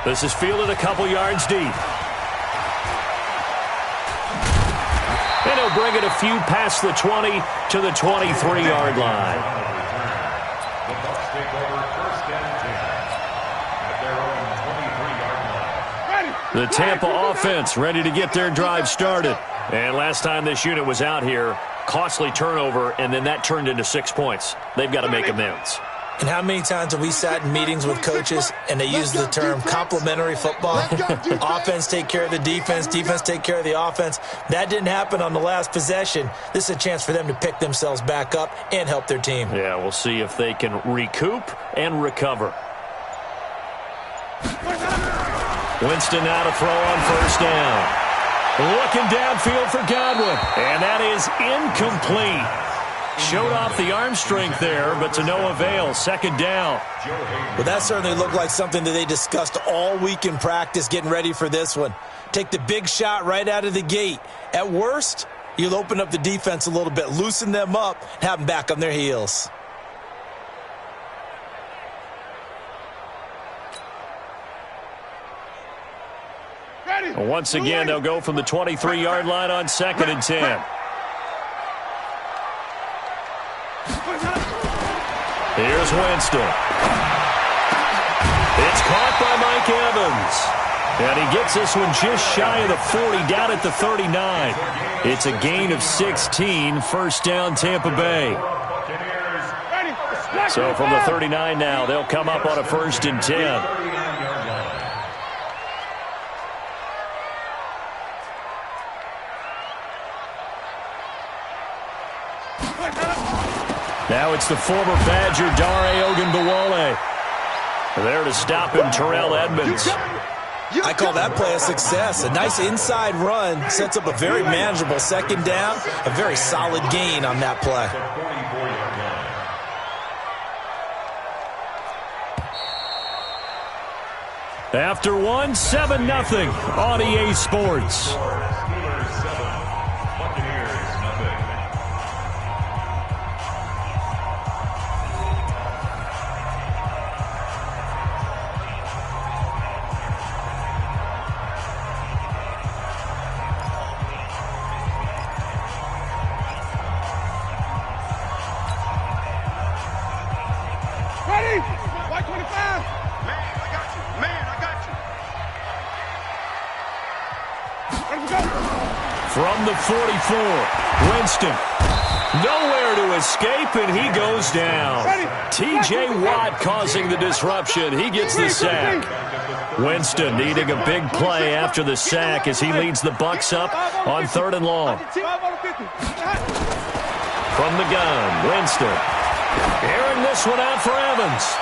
This is fielded a couple yards deep. And he'll bring it a few past the 20 to the 23-yard line. The Bucs take over first and 10 at their own 23-yard line. The Tampa offense ready to get their drive started. And last time this unit was out here, costly turnover, and then that turned into 6 points. They've got to make amends. And how many times have we sat in meetings with coaches and they use the term complementary football? Offense take care of the defense, defense take care of the offense. That didn't happen on the last possession. This is a chance for them to pick themselves back up and help their team. Yeah, we'll see if they can recoup and recover. Winston now to throw on first down. Looking downfield for Godwin. And that is incomplete. Showed off the arm strength there, but to no avail. Second down. Well, that certainly looked like something that they discussed all week in practice getting ready for this one. Take the big shot right out of the gate. At worst, you'll open up the defense a little bit, loosen them up, and have them back on their heels. Once again, they'll go from the 23-yard line on 2nd and 10. Here's Winston. It's caught by Mike Evans. And he gets this one just shy of the 40, down at the 39. It's a gain of 16, first down Tampa Bay. So from the 39 now, they'll come up on a 1st and 10. Now it's the former Badger, Dare Ogunbowale. There to stop him, Terrell Edmonds. I call that play a success. A nice inside run sets up a very manageable second down, a very solid gain on that play. After one, 7-0 on EA Sports. From the 44, Winston. Nowhere to escape, and he goes down. T.J. Watt causing the disruption. He gets the sack. Winston needing a big play after the sack as he leads the Bucs up on 3rd and long. From the gun, Winston. Airing this one out for Evans.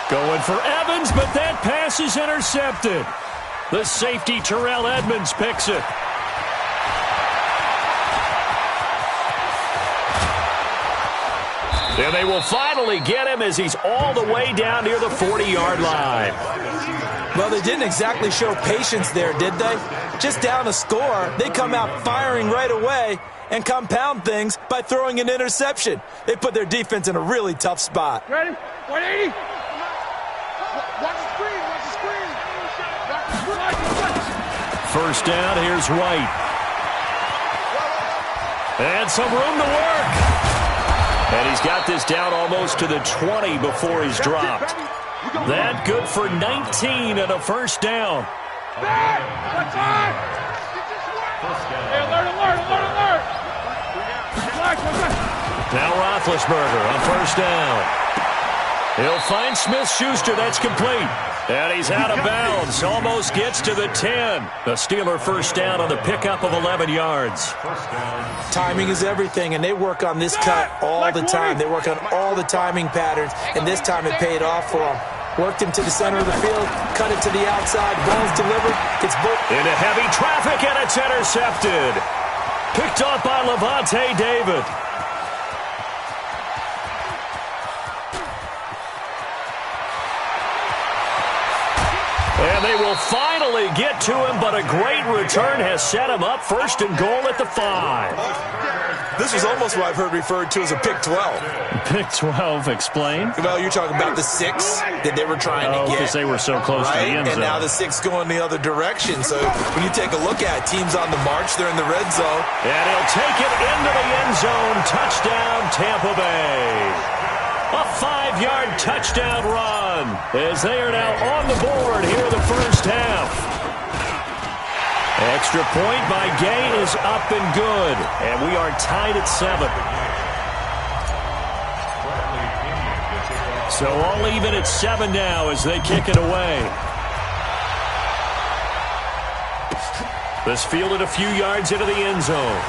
Going for Evans, but that pass is intercepted. The safety, Terrell Edmonds, picks it. And they will finally get him as he's all the way down near the 40-yard line. Well, they didn't exactly show patience there, did they? Just down a score, they come out firing right away and compound things by throwing an interception. They put their defense in a really tough spot. Ready? 180. Watch the screen. Watch the screen. First down, here's White. And some room to work. And he's got this down almost to the 20 before he's dropped. That good for 19 and a first down. Hey, alert, alert, alert, alert. Now Roethlisberger on first down. He'll find Smith-Schuster. That's complete. And he's out of bounds. Almost gets to the 10. The Steeler first down on the pickup of 11 yards. Timing is everything, and they work on this cut all the time. They work on all the timing patterns, and this time it paid off for them. Worked him to the center of the field, cut it to the outside. Ball's delivered. It's into heavy traffic, and it's intercepted. Picked off by Levante David. And they will finally get to him, but a great return has set him up 1st and goal at the 5. This is almost what I've heard referred to as a pick 12. Pick 12, explain. Well, you're talking about the 6 that they were trying to get. Because they were so close to the end zone. And now the 6 going the other direction. So when you take a look at it, teams on the march, they're in the red zone. And he'll take it into the end zone. Touchdown, Tampa Bay. A 5-yard touchdown run as they are now on the board here in the first half. Extra point by Gay is up and good. And we are tied at 7. So all even at 7 now as they kick it away. This fielded a few yards into the end zone.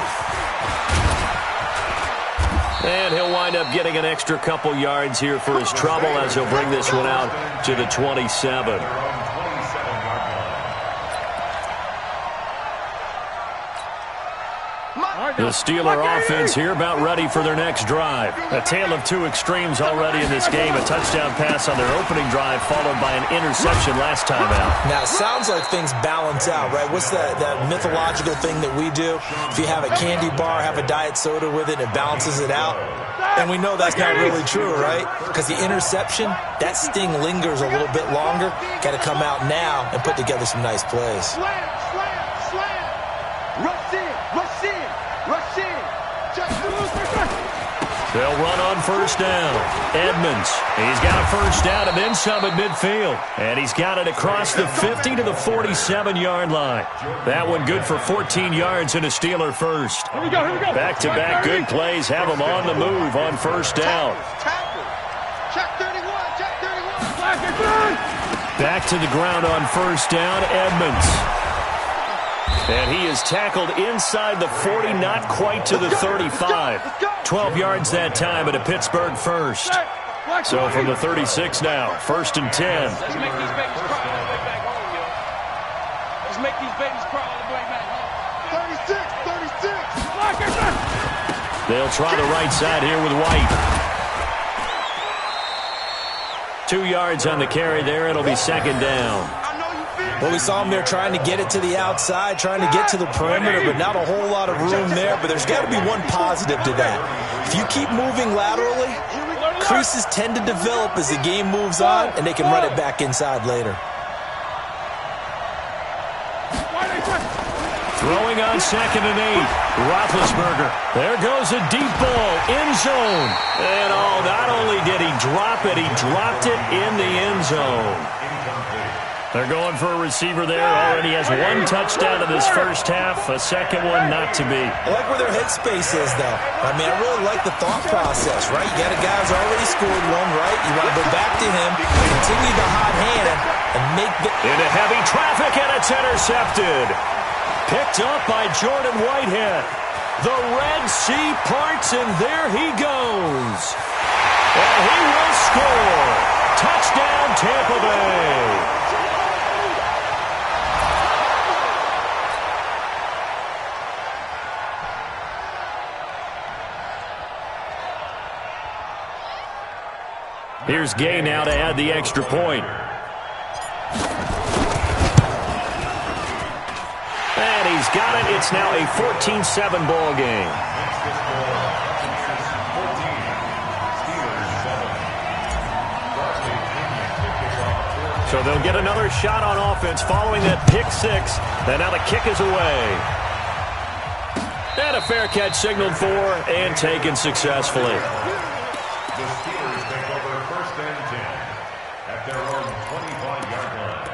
And he'll wind up getting an extra couple yards here for his trouble as he'll bring this one out to the 27. The Steeler offense here about ready for their next drive. A tale of two extremes already in this game. A touchdown pass on their opening drive followed by an interception last time out. Now, it sounds like things balance out, right? What's that mythological thing that we do? If you have a candy bar, have a diet soda with it, it balances it out. And we know that's not really true, right? Because the interception, that sting lingers a little bit longer. Got to come out now and put together some nice plays. Slam. Rush in. They'll run on first down. Edmonds, he's got a first down and then some at midfield. And he's got it across the 50 to the 47-yard line. That one good for 14 yards and a Steeler first. Here we go. Back-to-back good plays have him on the move on first down. Check 31. Back to the ground on first down, Edmonds. And he is tackled inside the 40, not quite to the 35. 12 yards that time at a Pittsburgh first. So from the 36 now, 1st and 10. Let's make these babies cry all the way back home, yo. Let's make these babies cry all the way back home. 36. They'll try the right side here with White. 2 yards on the carry there. It'll be second down. Well, we saw him there trying to get it to the outside, trying to get to the perimeter, but not a whole lot of room there. But there's got to be one positive to that. If you keep moving laterally, creases tend to develop as the game moves on, and they can run it back inside later. Throwing on 2nd and 8. Roethlisberger. There goes a deep ball. End zone. And not only did he drop it, he dropped it in the end zone. They're going for a receiver there. Already has 1 touchdown in this first half. A second one not to be. I like where their headspace is, though. I mean, I really like the thought process, right? You got a guy who's already scored one, right? You want to go back to him, continue the hot hand, and make the... Into heavy traffic, and it's intercepted. Picked up by Jordan Whitehead. The Red Sea parts, and there he goes. And he will score. Touchdown, Tampa Bay. Here's Gay now to add the extra point. And he's got it. It's now a 14-7 ball game. So they'll get another shot on offense following that pick 6. And now the kick is away. And a fair catch signaled for and taken successfully. The Steelers take over 1st and 10 at their own 25-yard line.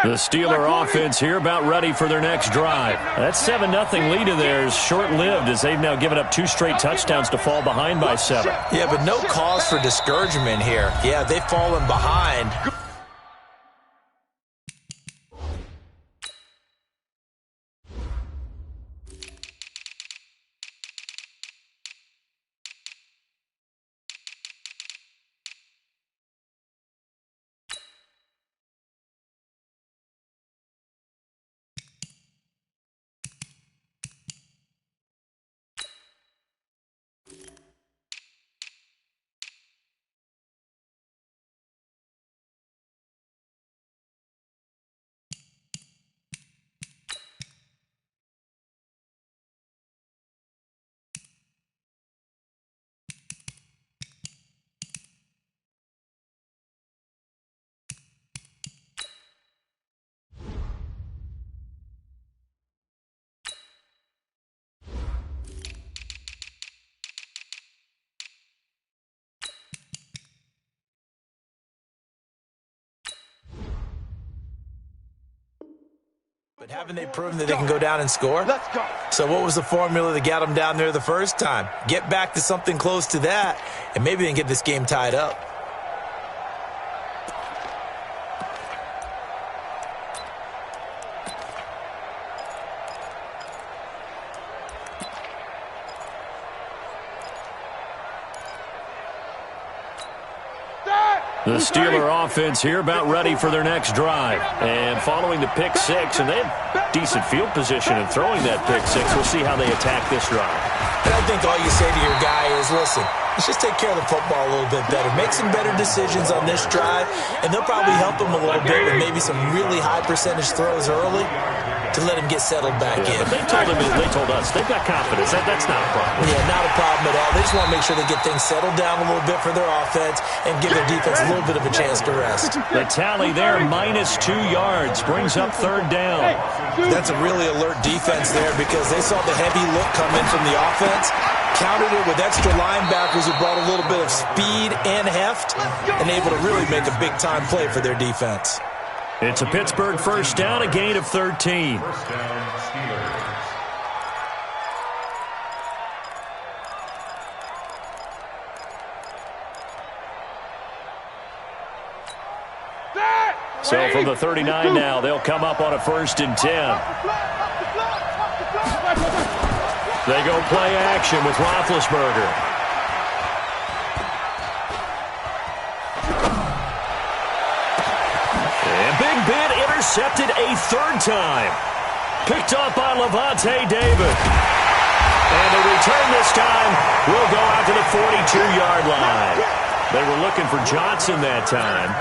The Steeler offense here about ready for their next drive. That 7-0 lead of theirs short-lived as they've now given up 2 straight touchdowns to fall behind by 7. Yeah, but no cause for discouragement here. Yeah, they've fallen behind. Haven't they proven that they can go down and score? Let's go. So what was the formula that got them down there the first time? Get back to something close to that, and maybe they can get this game tied up. The Steeler offense here about ready for their next drive. And following the pick six, and they have decent field position in throwing that pick six. We'll see how they attack this drive. And I think all you say to your guy is, listen, let's just take care of the football a little bit better. Make some better decisions on this drive, and they'll probably help him a little bit with maybe some really high percentage throws early to let him get settled back in. But they told us they've got confidence. That's not a problem. Yeah, not a problem at all. They just want to make sure they get things settled down a little bit for their offense and give their defense a little bit of a chance to rest. The tally there, -2 yards, brings up third down. That's a really alert defense there because they saw the heavy look come in from the offense, countered it with extra linebackers who brought a little bit of speed and heft, and able to really make a big-time play for their defense. It's a Pittsburgh first down, a gain of 13. First down, Steelers. So from the 39 now, they'll come up on a 1st and 10. They go play action with Roethlisberger. And Big Ben intercepted a 3rd time. Picked off by Levante David. And the return this time will go out to the 42-yard line. They were looking for Johnson that time.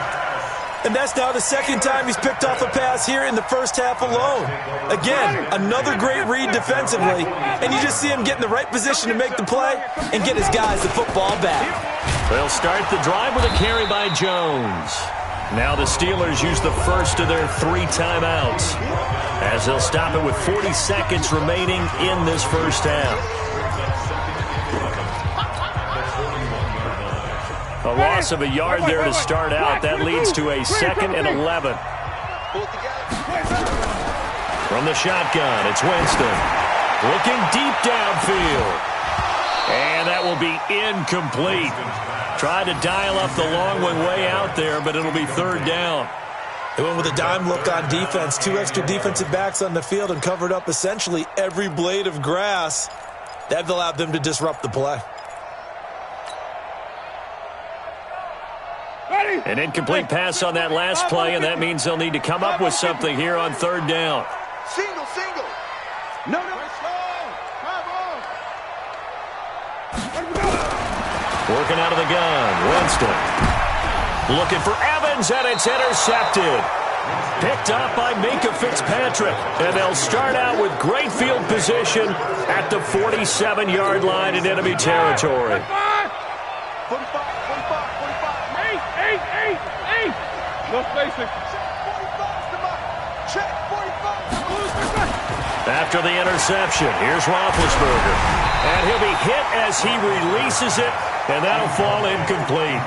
And that's now the 2nd time he's picked off a pass here in the first half alone. Again, another great read defensively, and you just see him get in the right position to make the play and get his guys the football back. They'll start the drive with a carry by Jones. Now the Steelers use the first of their 3 timeouts, as they'll stop it with 40 seconds remaining in this first half. A loss of a yard there to start out. That leads to a 2nd and 11. From the shotgun, it's Winston. Looking deep downfield. And that will be incomplete. Tried to dial up the long one way out there, but it'll be 3rd down. They went with a dime look on defense. 2 extra defensive backs on the field and covered up essentially every blade of grass. That allowed them to disrupt the play. An incomplete pass on that last play, and that means they'll need to come up with something here on 3rd down. Single. No. Working out of the gun, Winston. Looking for Evans, and it's intercepted. Picked up by Minka Fitzpatrick, and they'll start out with great field position at the 47-yard line in enemy territory. 45. No spacing. Check 45. After the interception, here's Roethlisberger. And he'll be hit as he releases it, and that'll fall incomplete.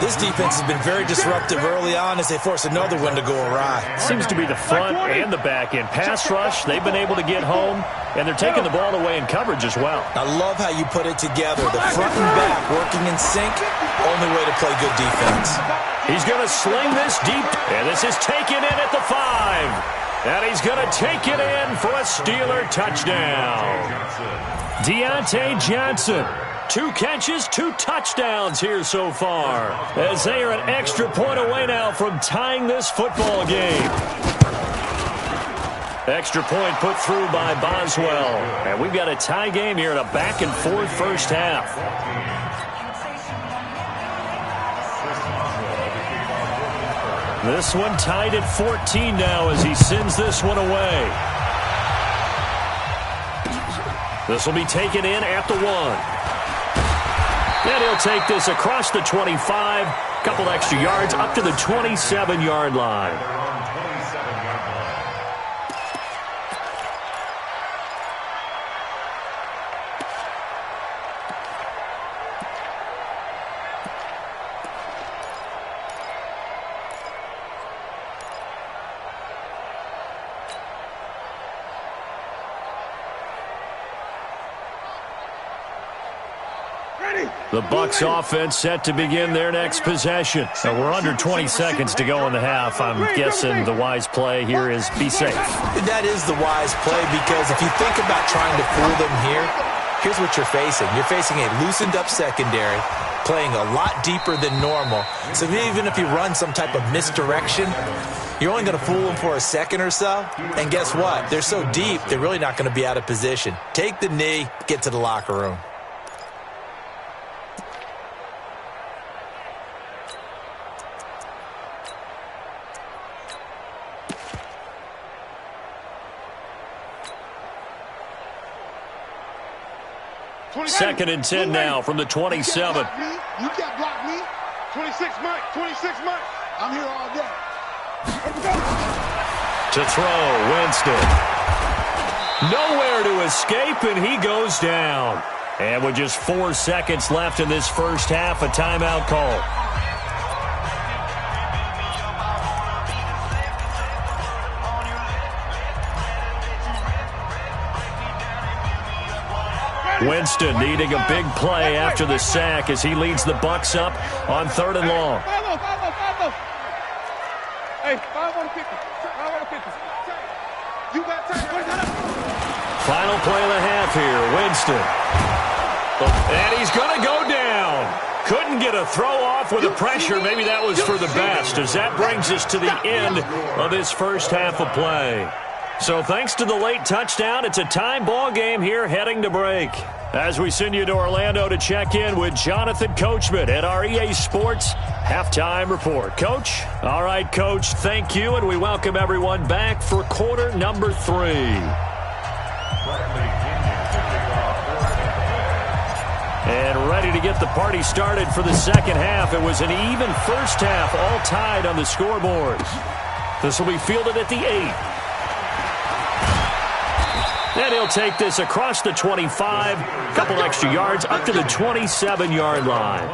This defense has been very disruptive early on as they force another one to go awry. Seems to be the front and the back end. Pass rush, they've been able to get home, and they're taking the ball away in coverage as well. I love how you put it together. The front and back working in sync, only way to play good defense. He's going to sling this deep, and this is taken in at the 5. And he's going to take it in for a Steeler touchdown. Deontay Johnson, 2 catches, 2 touchdowns here so far, as they are an extra point away now from tying this football game. Extra point put through by Boswell. And we've got a tie game here in a back-and-forth first half. This one tied at 14 now as he sends this one away. This will be taken in at the 1. And he'll take this across the 25. Couple extra yards up to the 27-yard line. The Bucs offense set to begin their next possession. So we're under 20 seconds to go in the half. I'm guessing the wise play here is be safe. That is the wise play, because if you think about trying to fool them here, here's what you're facing. You're facing a loosened up secondary, playing a lot deeper than normal. So even if you run some type of misdirection, you're only going to fool them for a second or so. And guess what? They're so deep, they're really not going to be out of position. Take the knee, get to the locker room. Second and 10 now from the 27. You can't block me. 26 Mike. 26 Mike. I'm here all day. To throw, Winston. Nowhere to escape, and he goes down. And with just 4 seconds left in this first half, a timeout call. Winston needing a big play after the sack as he leads the Bucs up on 3rd and long. Hey, 550. You got time. Final play of the half here, Winston. And he's going to go down. Couldn't get a throw off with the pressure. Maybe that was for the best, as that brings us to the end of this first half of play. So thanks to the late touchdown, it's a tie ball game here heading to break. As we send you to Orlando to check in with Jonathan Coachman at our EA Sports Halftime Report. Coach? All right, Coach, thank you, and we welcome everyone back for quarter number 3. And ready to get the party started for the second half. It was an even first half, all tied on the scoreboards. This will be fielded at the 8. And he'll take this across the 25, a couple extra yards, up to the 27-yard line.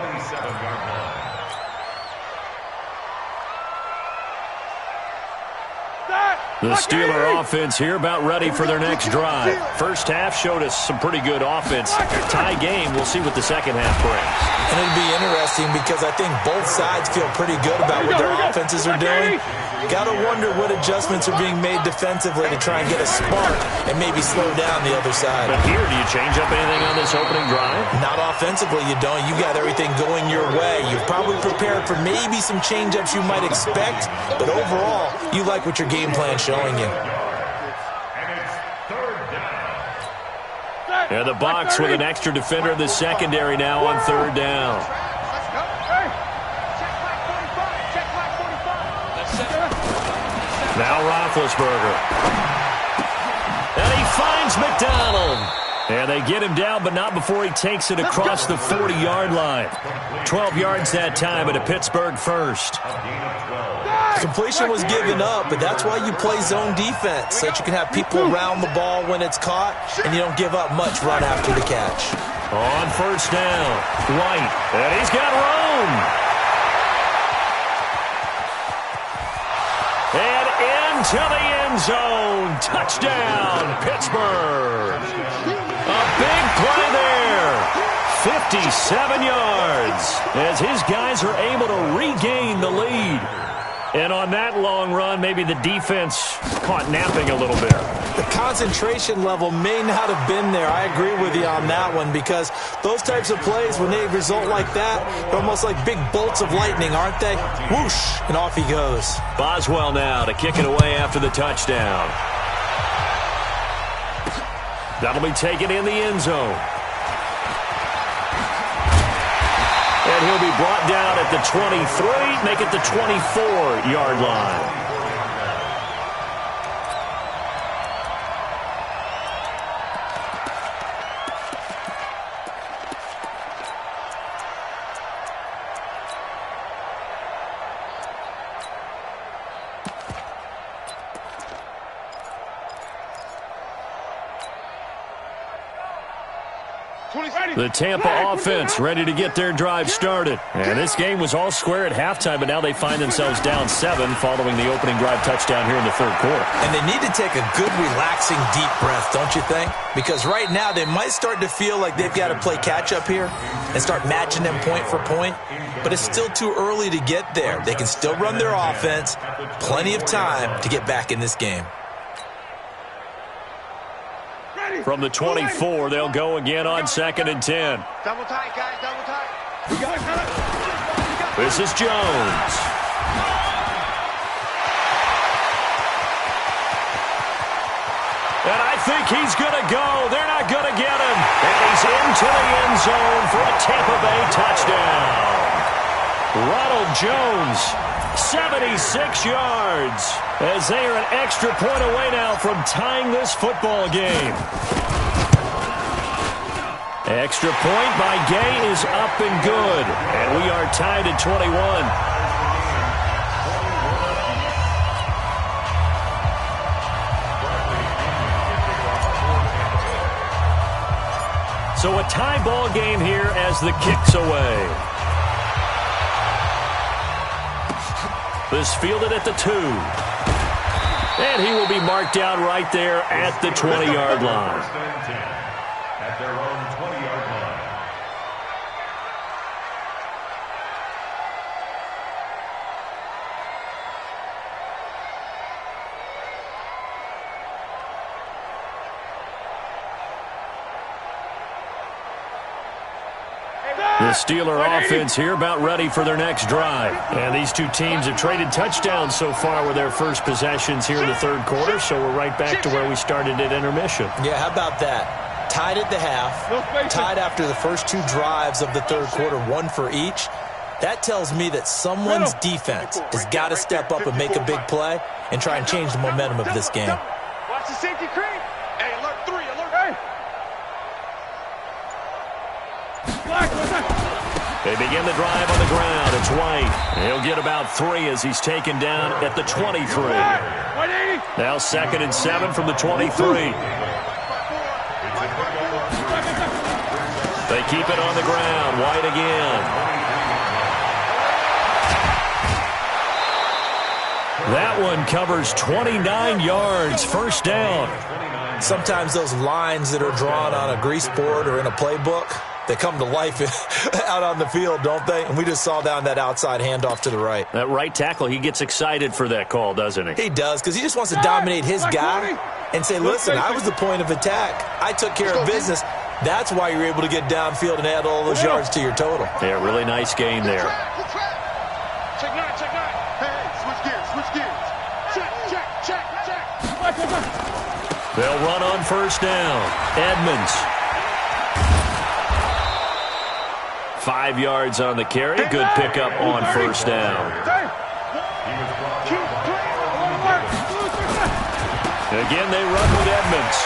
The Steeler offense here about ready for their next drive. First half showed us some pretty good offense. Tie game, we'll see what the second half brings. And it'll be interesting because I think both sides feel pretty good about what their offenses are doing. Got to wonder what adjustments are being made defensively to try and get a spark and maybe slow down the other side. But here, do you change up anything on this opening drive? Not offensively, you don't. You got everything going your way. You've probably prepared for maybe some change-ups you might expect, but overall, you like what your game plan's showing you. And the Bucs with an extra defender in the secondary now on 3rd down. Now Roethlisberger. And he finds McDonald. And they get him down, but not before he takes it across the 40-yard line. 12 yards that time, and a Pittsburgh first. Completion was given up, but that's why you play zone defense, so that you can have people around the ball when it's caught, and you don't give up much run after the catch. On first down, White, and he's got room. And into the end zone. Touchdown, Pittsburgh. A big play there. 57 yards as his guys are able to regain the lead. And on that long run, maybe the defense caught napping a little bit. The concentration level may not have been there. I agree with you on that one, because those types of plays, when they result like that, they're almost like big bolts of lightning, aren't they? Whoosh, and off he goes. Boswell now to kick it away after the touchdown. That'll be taken in the end zone. And he'll be brought down at the 23, make it the 24-yard line. The Tampa offense ready to get their drive started. And this game was all square at halftime, but now they find themselves down 7 following the opening drive touchdown here in the 3rd quarter. And they need to take a good, relaxing, deep breath, don't you think? Because right now they might start to feel like they've got to play catch-up here. and start matching them point for point, but it's still too early to get there. They can still run their offense. Plenty of time to get back in this game. From the 24, they'll go again on 2nd and 10. Double tight, guys, double tight. We got it. This is Jones. And I think he's going to go. They're not going to get him. And he's into the end zone for a Tampa Bay touchdown. Ronald Jones, 76 yards, as they are an extra point away now from tying this football game. Extra point by Gay is up and good, and we are tied at 21. So a tie ball game here as the kick's away. This fielded at the 2. And he will be marked down right there at the 20-yard line. At their own 20-yard line. The Steeler offense here about ready for their next drive. And these two teams have traded touchdowns so far with their first possessions here in the third quarter, so we're right back to where we started at intermission. Yeah, how about that? Tied at the half, tied after the first two drives of the third quarter, one for each. That tells me that someone's defense has got to step up and make a big play and try and change the momentum of this game. Watch the safety creep. Hey, alert 3, alert. Hey. They begin the drive on the ground. It's White. He'll get about 3 as he's taken down at the 23. Now 2nd and 7 from the 23. They keep it on the ground. White again. That one covers 29 yards. First down. Sometimes those lines that are drawn on a grease board or in a playbook, they come to life out on the field, don't they? And we just saw down that outside handoff to the right. That right tackle, he gets excited for that call, doesn't he? He does, because he just wants to dominate his guy and say, listen, I was the point of attack. I took care of business. That's why you're able to get downfield and add all those yards to your total. Yeah, really nice game there. Check 9, check 9. Hey, switch gears, switch gears. Check. They'll run on first down. Edmonds. 5 yards on the carry. Good pickup on first down. Again, they run with Edmonds.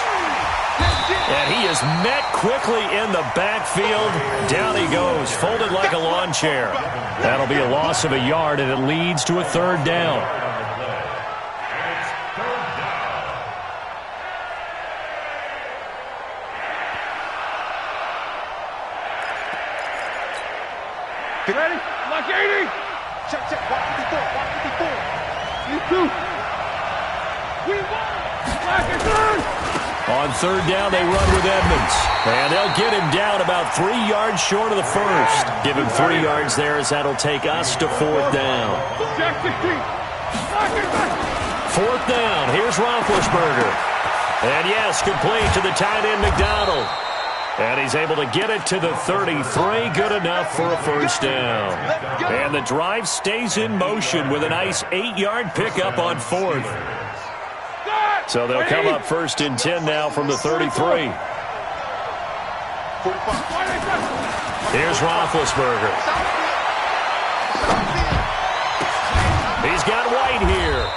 And he is met quickly in the backfield. Down he goes, folded like a lawn chair. That'll be a loss of a yard, and it leads to a third down. Ready? Lock 80. Check, check. 154, 154. You two. We won. Lock it down. On third down, they run with Edmonds. And they'll get him down about 3 yards short of the first. Give him 3 yards there as that'll take us to fourth down. Check 16. Lock it down. Fourth down. Here's Roethlisberger. And yes, complete to the tight end McDonald. And he's able to get it to the 33. Good enough for a first down. And the drive stays in motion with a nice 8-yard pickup on fourth. So they'll come up first and 10 now from the 33. Here's Roethlisberger. He's got White here.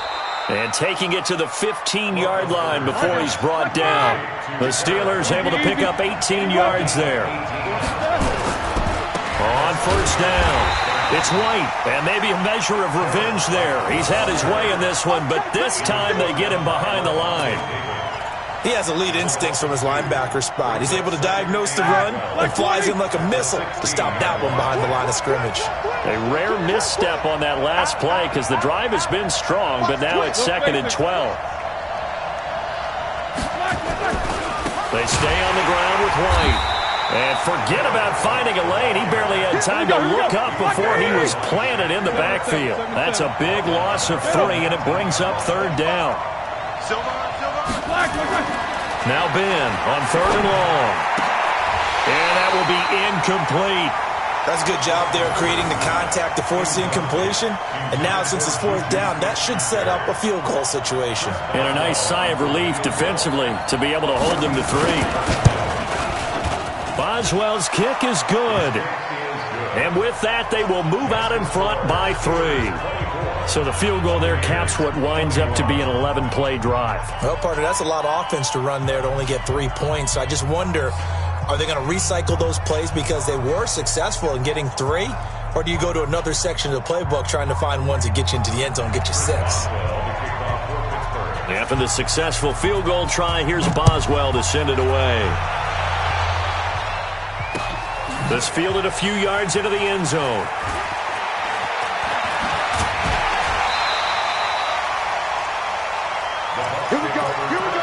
And taking it to the 15-yard line before he's brought down. The Steelers able to pick up 18 yards there. On first down, it's White, and maybe a measure of revenge there. He's had his way in this one, but this time they get him behind the line. He has elite instincts from his linebacker spot. He's able to diagnose the run and flies in like a missile to stop that one behind the line of scrimmage. A rare misstep on that last play because the drive has been strong, but now it's 2nd and 12. They stay on the ground with White. And forget about finding a lane. He barely had time to look up before he was planted in the backfield. That's a big loss of 3, and it brings up 3rd down. Now Ben on 3rd and long. And that will be incomplete. That's a good job there creating the contact to force the incompletion. And now since it's 4th down, that should set up a field goal situation. And a nice sigh of relief defensively to be able to hold them to 3. Boswell's kick is good. And with that, they will move out in front by 3. So the field goal there caps what winds up to be an 11-play drive. Well, partner, that's a lot of offense to run there to only get 3 points. I just wonder, are they going to recycle those plays because they were successful in getting 3? Or do you go to another section of the playbook trying to find ones that get you into the end zone, get you 6? After the successful field goal try, here's Boswell to send it away. This fielded a few yards into the end zone. Here we go. Here we go.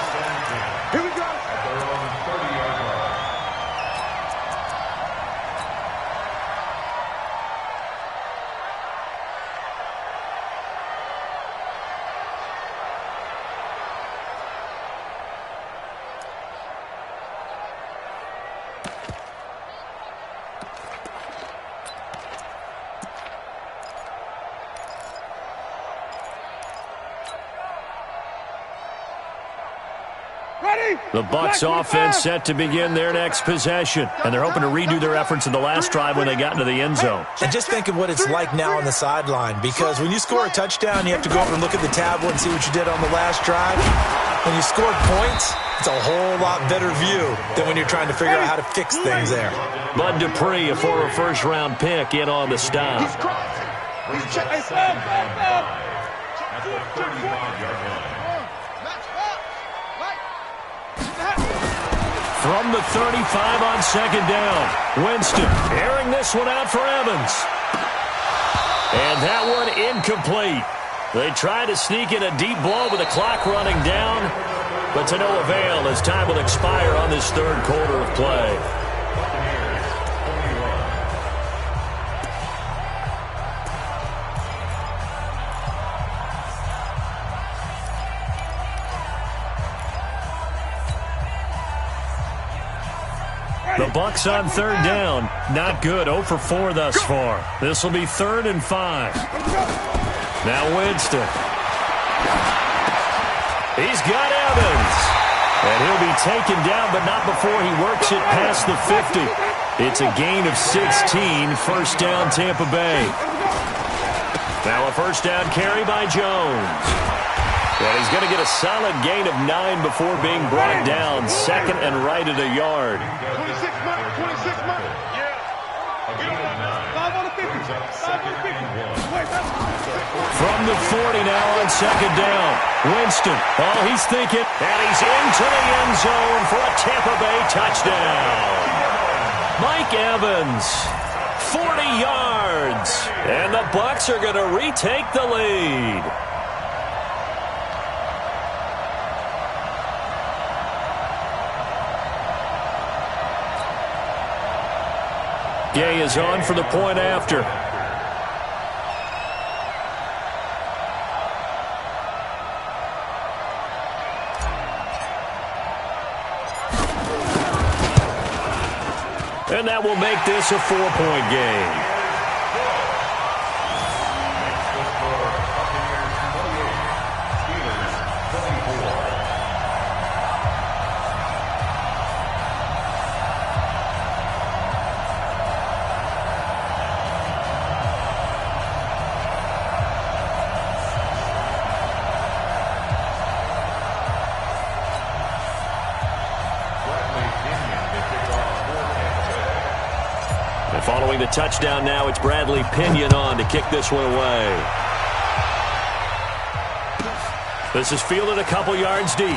Here we go. At their own 30-yard line. The Bucs offense set to begin their next possession, and they're hoping to redo their efforts in the last drive when they got into the end zone. And just think of what it's like now on the sideline, because when you score a touchdown, you have to go over and look at the tablet and see what you did on the last drive. When you scored points, it's a whole lot better view than when you're trying to figure out how to fix things there. Bud Dupree, a former first-round pick, in on the stop. He's crossing. He's checking. At the 35-yard line. From the 35 on 2nd down, Winston airing this one out for Evans. And that one incomplete. They try to sneak in a deep ball with the clock running down, but to no avail as time will expire on this 3rd quarter of play. The Bucs on 3rd down. Not good. 0 for 4 thus far. This will be 3rd and 5. Now Winston. He's got Evans. And he'll be taken down, but not before he works it past the 50. It's a gain of 16. 1st down, Tampa Bay. Now a 1st down carry by Jones. And he's going to get a solid gain of 9 before being brought down. 2nd and right at a yard. 26 months. 26 months. Yeah. 5 on the 50. 5 on the 50. From the 40 now on 2nd down. Winston. Oh, he's thinking. And he's into the end zone for a Tampa Bay touchdown. Mike Evans. 40 yards. And the Bucs are going to retake the lead. Gay is on for the point after. And that will make this a 4-point game. Following the touchdown now, it's Bradley Pinion on to kick this one away. This is fielded a couple yards deep.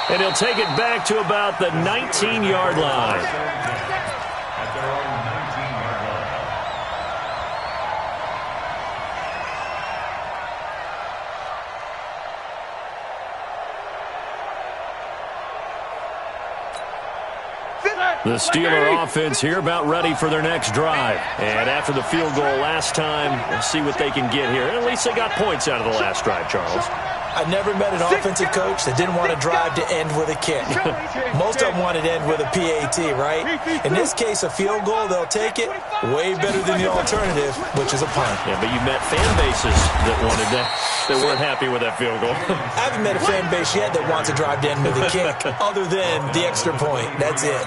And he'll take it back to about the 19-yard line. At their own 19-yard line. The Steeler offense here about ready for their next drive. And after the field goal last time, we'll see what they can get here. And at least they got points out of the last drive, Charles. I never met an offensive coach that didn't want to drive to end with a kick. Most of them wanted to end with a PAT, right? In this case, a field goal, they'll take it way better than the alternative, which is a punt. Yeah, but you met fan bases that wanted that, that weren't happy with that field goal. I haven't met a fan base yet that wants to drive to end with a kick, other than the extra point. That's it.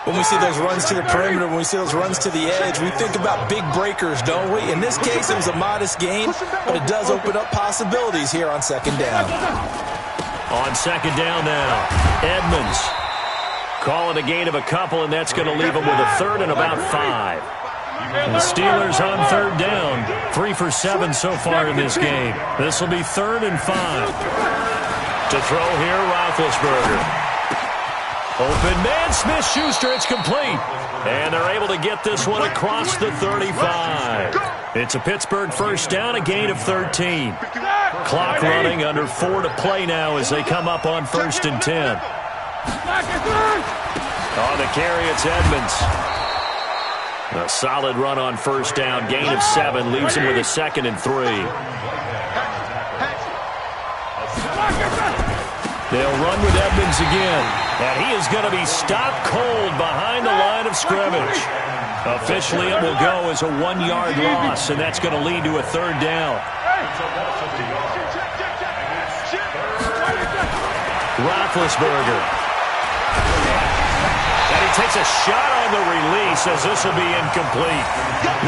When we see those runs to the perimeter, when we see those runs to the edge, we think about big breakers, don't we? In this case, it was a modest gain, but it does open up possibilities here on second down. On second down now, Edmonds calling a gain of a couple, and that's going to leave them with a third and about 5. And the Steelers on third down, 3 for 7 so far in this game. This will be 3rd and 5. To throw here, Roethlisberger. Open man, Smith-Schuster, it's complete. And they're able to get this one across the 35. It's a Pittsburgh first down, a gain of 13. Clock running, under 4 to play now as they come up on 1st and 10. On the carry, it's Edmonds. A solid run on first down, gain of 7, leaves him with a 2nd and 3. They'll run with Edmonds again. And he is going to be stopped cold behind the line of scrimmage. Officially, it will go as a 1-yard loss, and that's going to lead to a 3rd down. Roethlisberger. And he takes a shot on the release as this will be incomplete.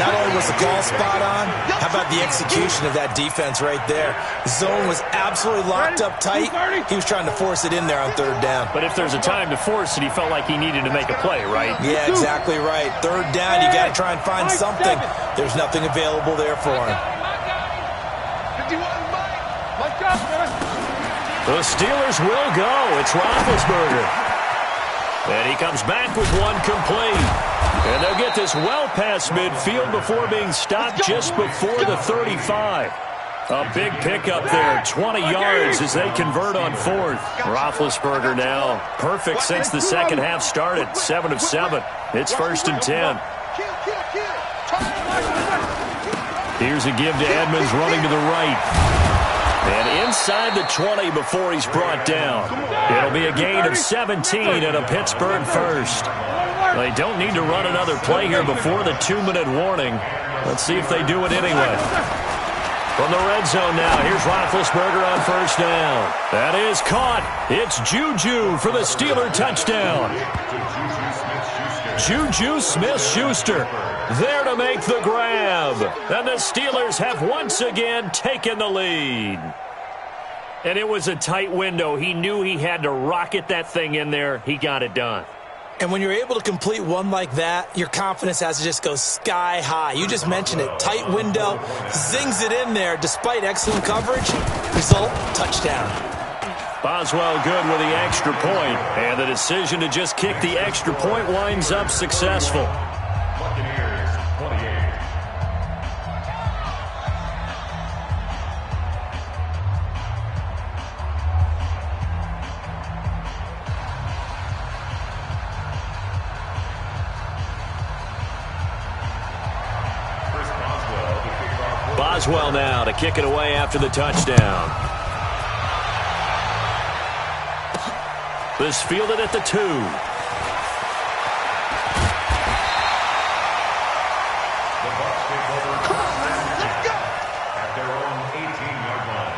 Not only was the call spot on, how about the execution of that defense right there? The zone was absolutely locked up tight. He was trying to force it in there on 3rd down. But if there's a time to force it, he felt like he needed to make a play, right? Yeah, exactly right. 3rd down, you got to try and find something. There's nothing available there for him. The Steelers will go. It's Roethlisberger. And he comes back with one complete. And they'll get this well past midfield before being stopped just before the 35. A big pickup there, 20 yards as they convert on 4th. Roethlisberger now perfect since the second half started, 7 of 7. It's 1st and 10. Here's a give to Edmonds running to the right. And inside the 20 before he's brought down. It'll be a gain of 17 and a Pittsburgh first. They don't need to run another play here before the 2-minute warning. Let's see if they do it anyway. From the red zone now, here's Roethlisberger on 1st down. That is caught. It's Juju for the Steeler touchdown. Juju Smith-Schuster there to make the grab. And the Steelers have once again taken the lead. And it was a tight window. He knew he had to rocket that thing in there. He got it done. And when you're able to complete one like that, your confidence has to just go sky high. You just mentioned it. Tight window, zings it in there despite excellent coverage. Result, touchdown. Boswell good with the extra point. And the decision to just kick the extra point winds up successful. Buccaneers, 28. Boswell now to kick it away after the touchdown. This fielded at the 2. The Bucs take over at their own 18-yard line.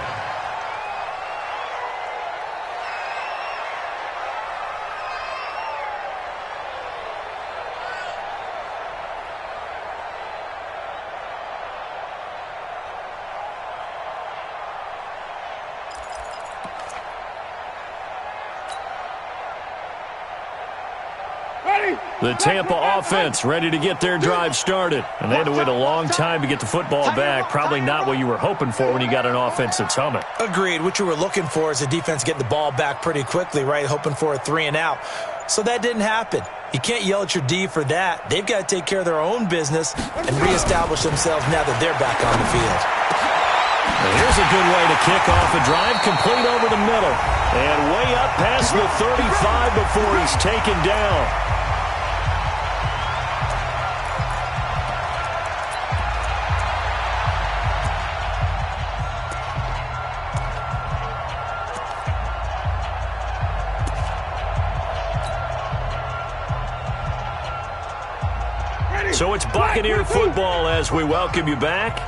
The Tampa offense ready to get their drive started. And they had to wait a long time to get the football back. Probably not what you were hoping for when you got an offense that's humming. Agreed. What you were looking for is the defense getting the ball back pretty quickly, right? Hoping for a 3 and out. So that didn't happen. You can't yell at your D for that. They've got to take care of their own business and reestablish themselves now that they're back on the field. And here's a good way to kick off a drive, complete over the middle. And way up past the 35 before he's taken down. So it's Buccaneer football as we welcome you back.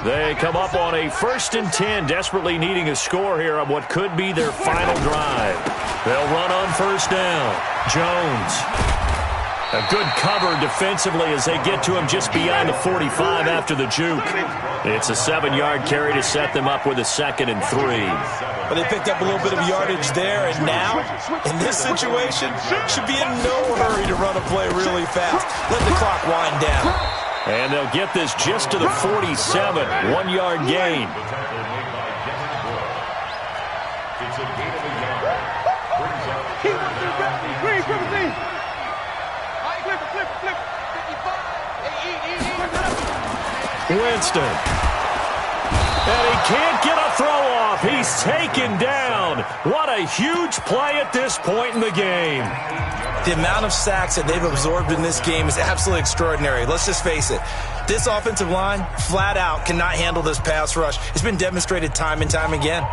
They come up on a 1st and 10, desperately needing a score here on what could be their final drive. They'll run on 1st down. Jones. A good cover defensively as they get to him just beyond the 45 after the juke. It's a 7-yard carry to set them up with a 2nd and 3. Well, they picked up a little bit of yardage there, and now, in this situation, should be in no hurry to run a play really fast. Let the clock wind down. And they'll get this just to the 47, 1-yard gain. Winston. And he can't get a throw off. He's taken down. What a huge play at this point in the game. The amount of sacks that they've absorbed in this game is absolutely extraordinary. Let's just face it. This offensive line, flat out, cannot handle this pass rush. It's been demonstrated time and time again.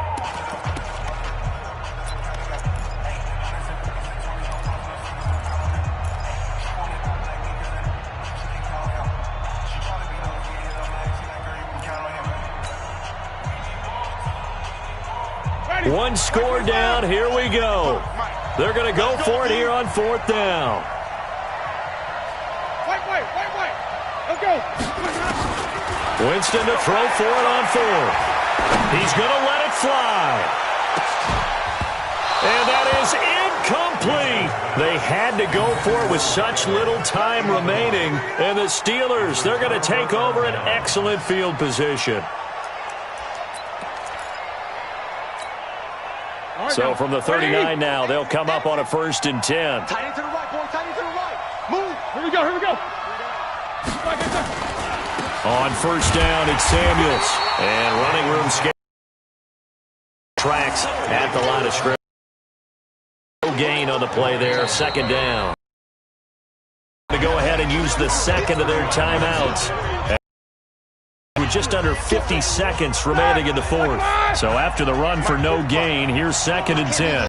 One score down, here we go. They're going to go for it here on 4th down. Wait. Let's go. Winston to throw for it on 4th. He's going to let it fly. And that is incomplete. They had to go for it with such little time remaining. And the Steelers, they're going to take over an excellent field position. So from the 39 now, they'll come up on a 1st and 10. Tight end to the right, boy. Tight end to the right. Move. Here we go. On 1st down, it's Samuels. And running room tracks at the line of scrimmage. No gain on the play there. 2nd down. To go ahead and use the 2nd of their timeouts. With just under 50 seconds remaining in the 4th. So after the run for no gain, here's 2nd and 10.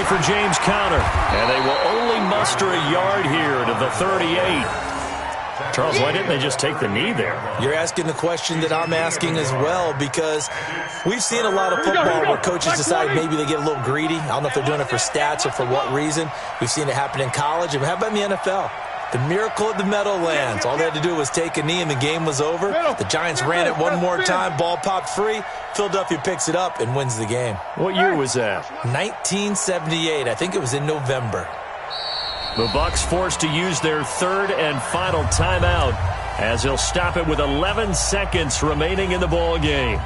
For James Conner, and they will only muster a yard here to the 38. Charles, why didn't they just take the knee there? You're asking the question that I'm asking as well, because we've seen a lot of football where coaches decide maybe they get a little greedy. I don't know if they're doing it for stats or for what reason. We've seen it happen in college. And how about in the NFL? The miracle of the Meadowlands. All they had to do was take a knee and the game was over. The Giants ran it one more time. Ball popped free. Philadelphia picks it up and wins the game. What year was that? 1978. I think it was in November. The Bucs forced to use their 3rd and final timeout as they'll stop it with 11 seconds remaining in the ball game.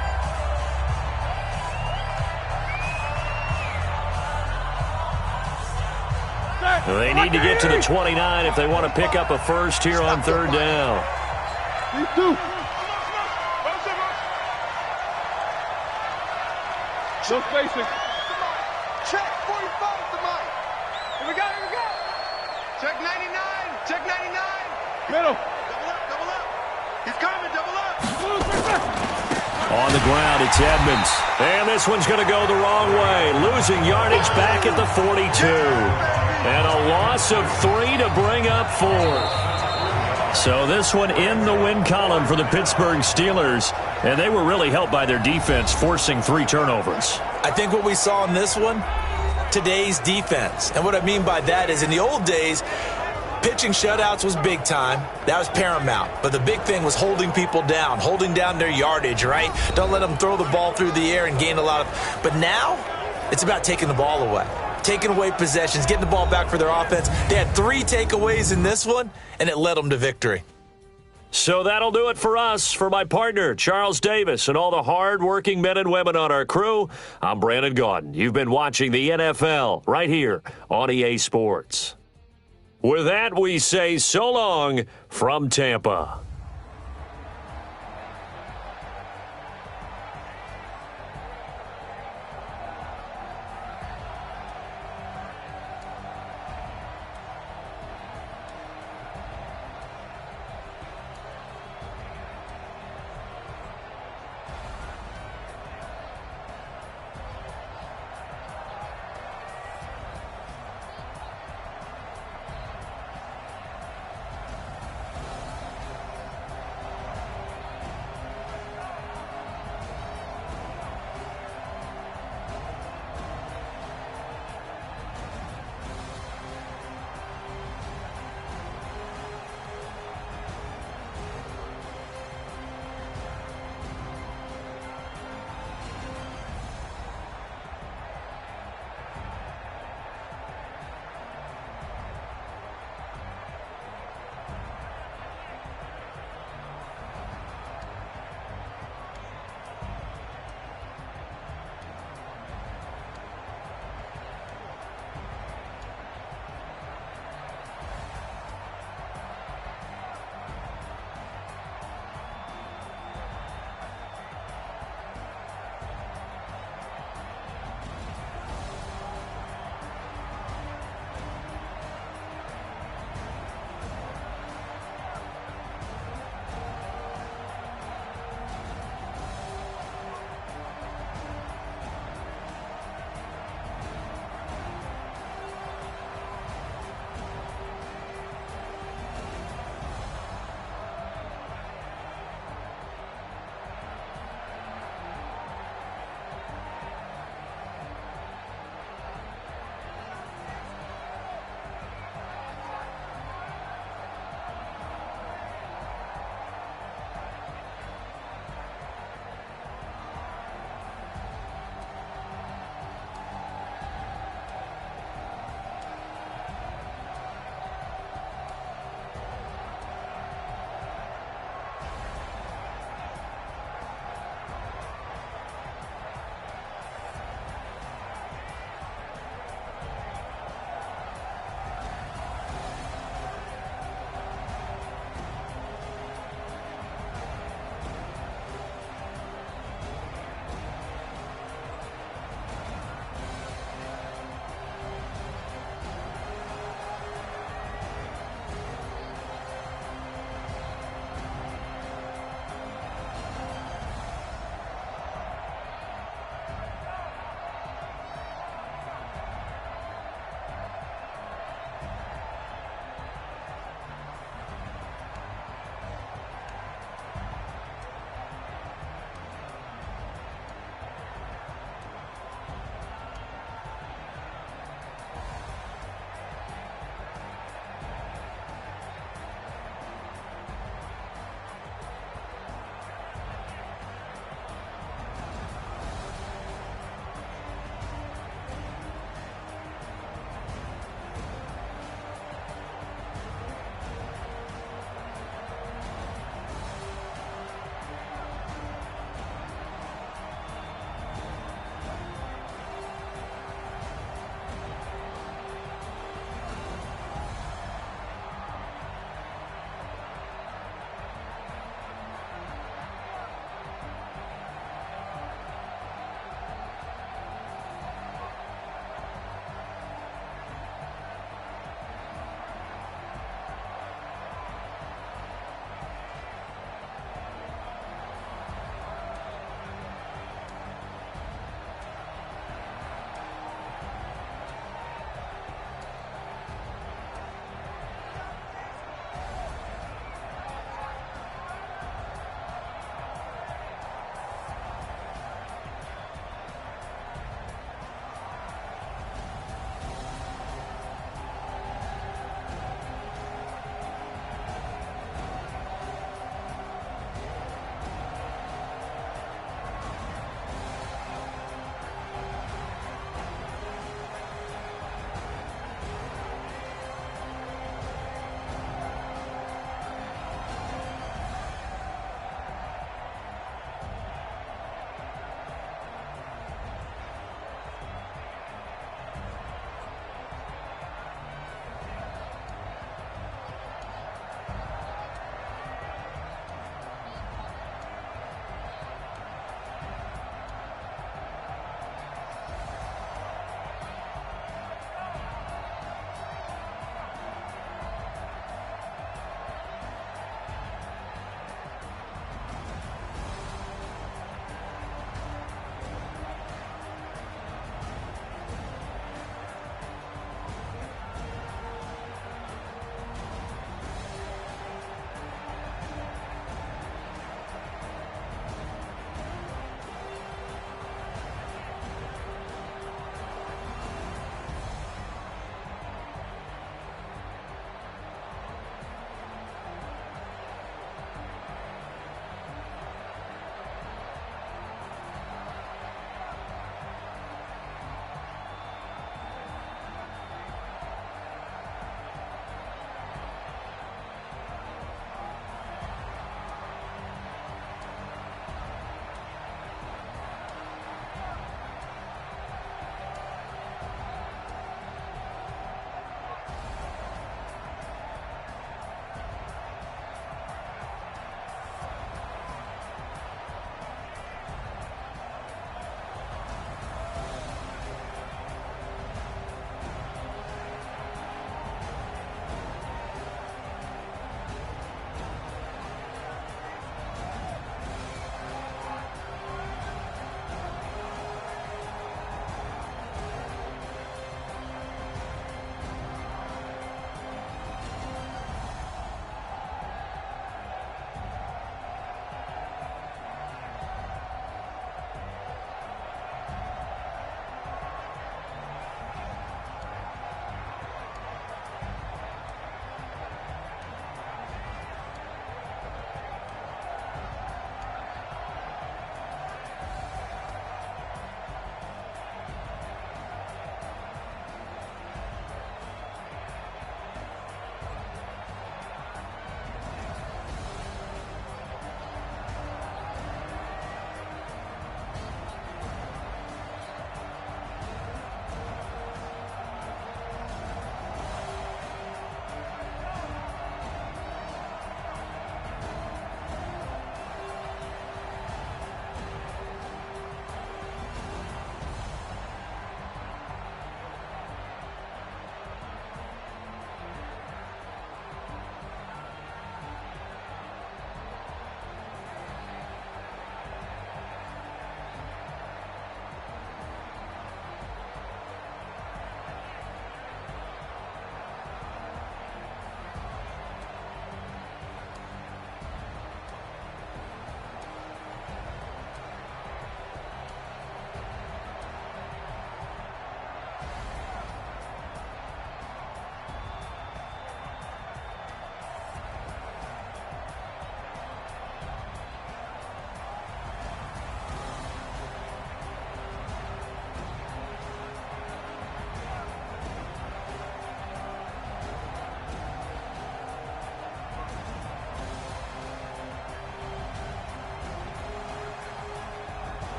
They need to get to the 29 if they want to pick up a first here on 3rd down. No spacing. Check 45 to Mike. Here we go. Check 99. Check 99. Middle. Double up. He's coming, double up. On the ground, it's Edmonds. And this one's going to go the wrong way. Losing yardage back at the 42. And a loss of 3 to bring up 4. So this one in the win column for the Pittsburgh Steelers. And they were really helped by their defense, forcing 3 turnovers. I think what we saw in this one, today's defense. And what I mean by that is in the old days, pitching shutouts was big time. That was paramount. But the big thing was holding people down, holding down their yardage, right? Don't let them throw the ball through the air and gain a lot of... But now, it's about taking the ball away. Taking away possessions, getting the ball back for their offense. They had 3 takeaways in this one, and it led them to victory. So that'll do it for us. For my partner, Charles Davis, and all the hard-working men and women on our crew, I'm Brandon Gaudin. You've been watching the NFL right here on EA Sports. With that, we say so long from Tampa.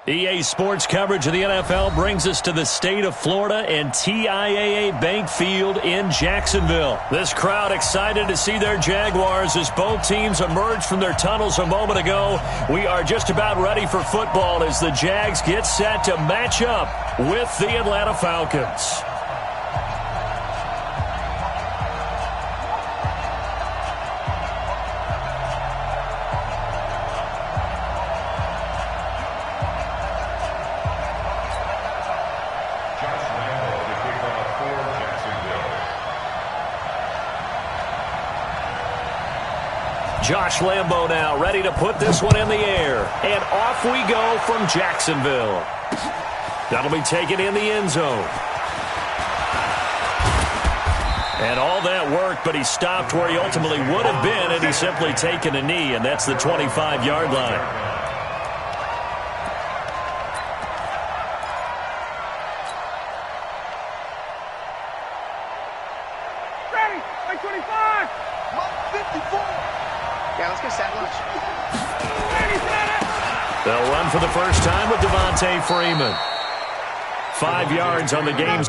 EA Sports coverage of the NFL brings us to the state of Florida and TIAA Bank Field in Jacksonville. This crowd excited to see their Jaguars as both teams emerged from their tunnels a moment ago. We are just about ready for football as the Jags get set to match up with the Atlanta Falcons. Josh Lambo now ready to put this one in the air. And off we go from Jacksonville. That'll be taken in the end zone. And all that work, but he stopped where he ultimately would have been, and he's simply taken a knee, and that's the 25-yard line. They'll run for the first time with Devontae Freeman. 5 yards on the game.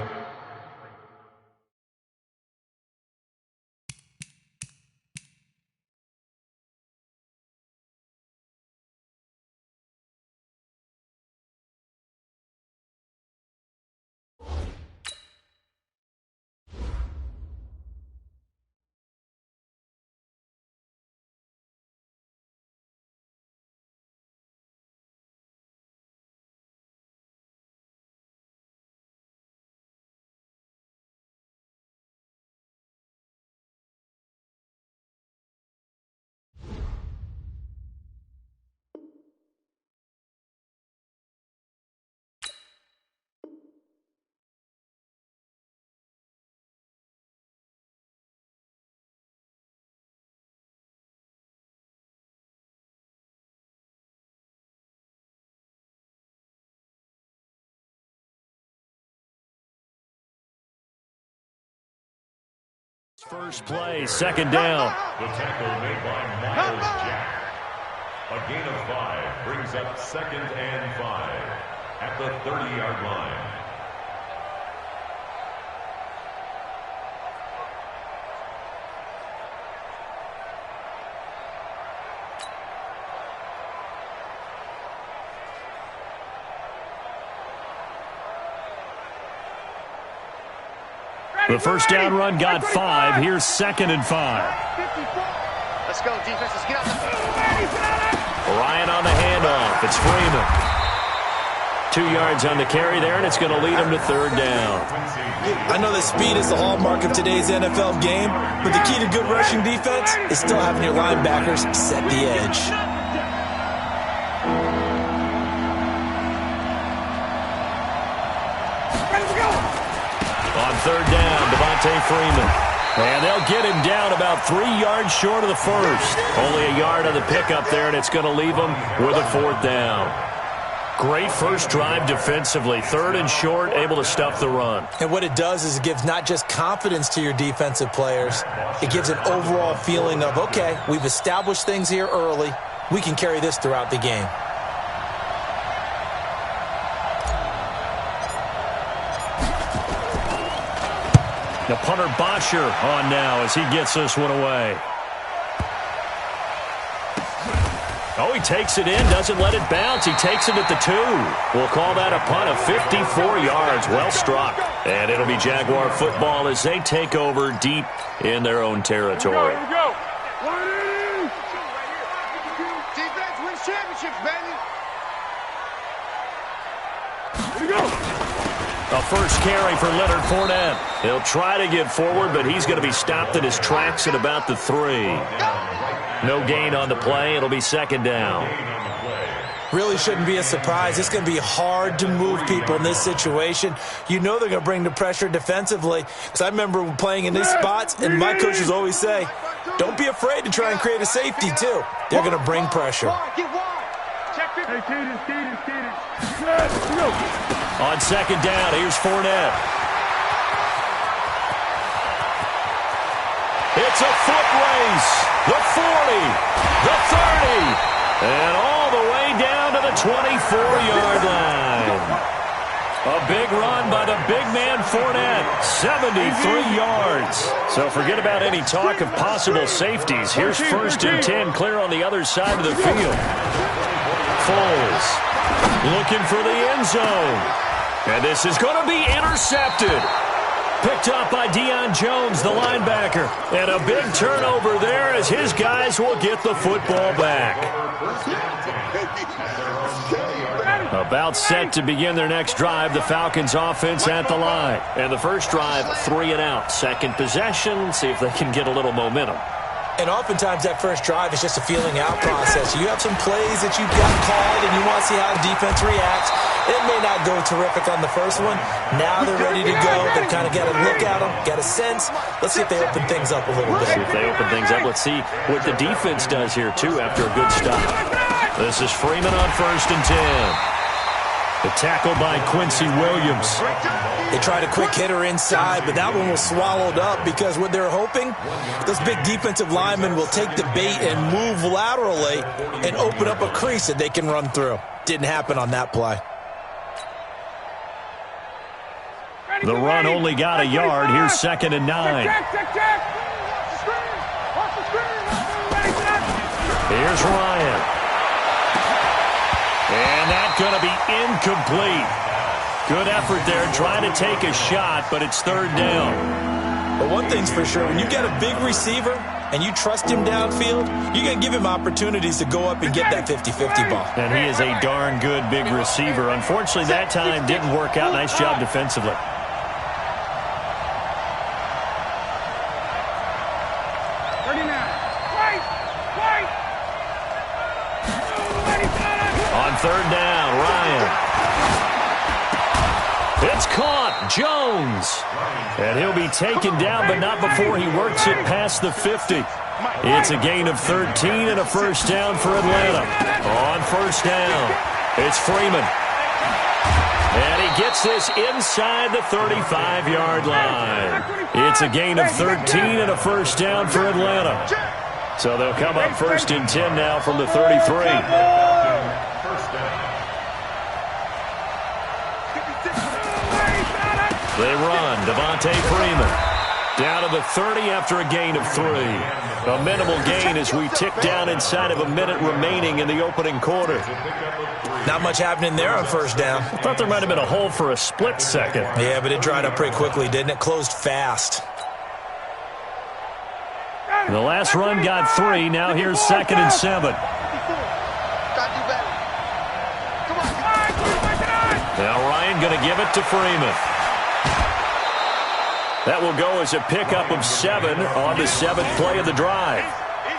First play, second down. The tackle made by Miles Jack. A gain of 5 brings up 2nd and 5 at the 30-yard line. The first down run got 5. Here's 2nd and 5. Let's go, defense. Let's get out the Ryan on the handoff. It's Freeman. 2 yards on the carry there, and it's going to lead him to 3rd down. I know that speed is the hallmark of today's NFL game, but the key to good rushing defense is still having your linebackers set the edge. On 3rd down, Devontae Freeman. And they'll get him down about 3 yards short of the first. Only a yard on the pickup there, and it's going to leave him with a 4th down. Great first drive defensively. 3rd and short, able to stuff the run. And what it does is it gives not just confidence to your defensive players, it gives an overall feeling of, okay, we've established things here early. We can carry this throughout the game. The punter Bosher on now as he gets this one away. Oh, he takes it in, doesn't let it bounce. He takes it at the 2. We'll call that a punt of 54 yards. Well struck. And it'll be Jaguar football as they take over deep in their own territory. Here we go. Defense wins championships, baby. Here we go. A first carry for Leonard Fournette. He'll try to get forward, but he's going to be stopped in his tracks at about the 3. No gain on the play. It'll be 2nd down. Really shouldn't be a surprise. It's going to be hard to move people in this situation. You know they're going to bring the pressure defensively. Because I remember playing in these spots, and my coaches always say, don't be afraid to try and create a safety, too. They're going to bring pressure. On 2nd down, here's Fournette. It's a foot race. The 40, the 30, and all the way down to the the 24-yard line. A big run by the big man Fournette, 73 yards. So forget about any talk of possible safeties. Here's 1st and 10, clear on the other side of the field. Foles looking for the end zone. And this is going to be intercepted. Picked up by Deion Jones, the linebacker. And a big turnover there as his guys will get the football back. About set to begin their next drive, the Falcons offense at the line. And the first drive, 3 and out. Second possession, see if they can get a little momentum. And oftentimes that first drive is just a feeling out process. You have some plays that you've got called and you want to see how the defense reacts. It may not go terrific on the first one. Now they're ready to go. They've kind of got a look at them, got a sense. Let's see if they open things up a little bit. See if they open things up. Let's see what the defense does here, too, after a good stop. This is Freeman on 1st and 10. The tackle by Quincy Williams. They tried a quick hitter inside, but that one was swallowed up because what they're hoping, those big defensive linemen will take the bait and move laterally and open up a crease that they can run through. Didn't happen on that play. The run only got a yard. Here's 2nd and 9. Here's Ryan. And that's going to be incomplete. Good effort there, trying to take a shot, but it's 3rd down. But one thing's for sure, when you got a big receiver and you trust him downfield, you're going to give him opportunities to go up and get that 50-50 ball. And he is a darn good big receiver. Unfortunately, that time didn't work out. Nice job defensively. On 3rd down, Ryan. It's caught, Jones. And he'll be taken down, but not before he works it past the 50. It's a gain of 13 and a first down for Atlanta. On 1st down, it's Freeman. And he gets this inside the 35-yard line. It's a gain of 13 and a first down for Atlanta. So they'll come up 1st and 10 now from the 33. They run. Devontae Freeman down to the 30 after a gain of 3. A minimal gain as we tick down inside of a minute remaining in the opening quarter. Not much happening there on 1st down. I thought there might have been a hole for a split second. Yeah, but it dried up pretty quickly, didn't it? Closed fast. The last run got 3. Now here's 2nd and 7. Now Ryan going to give it to Freeman. That will go as a pickup of 7 on the 7th play of the drive.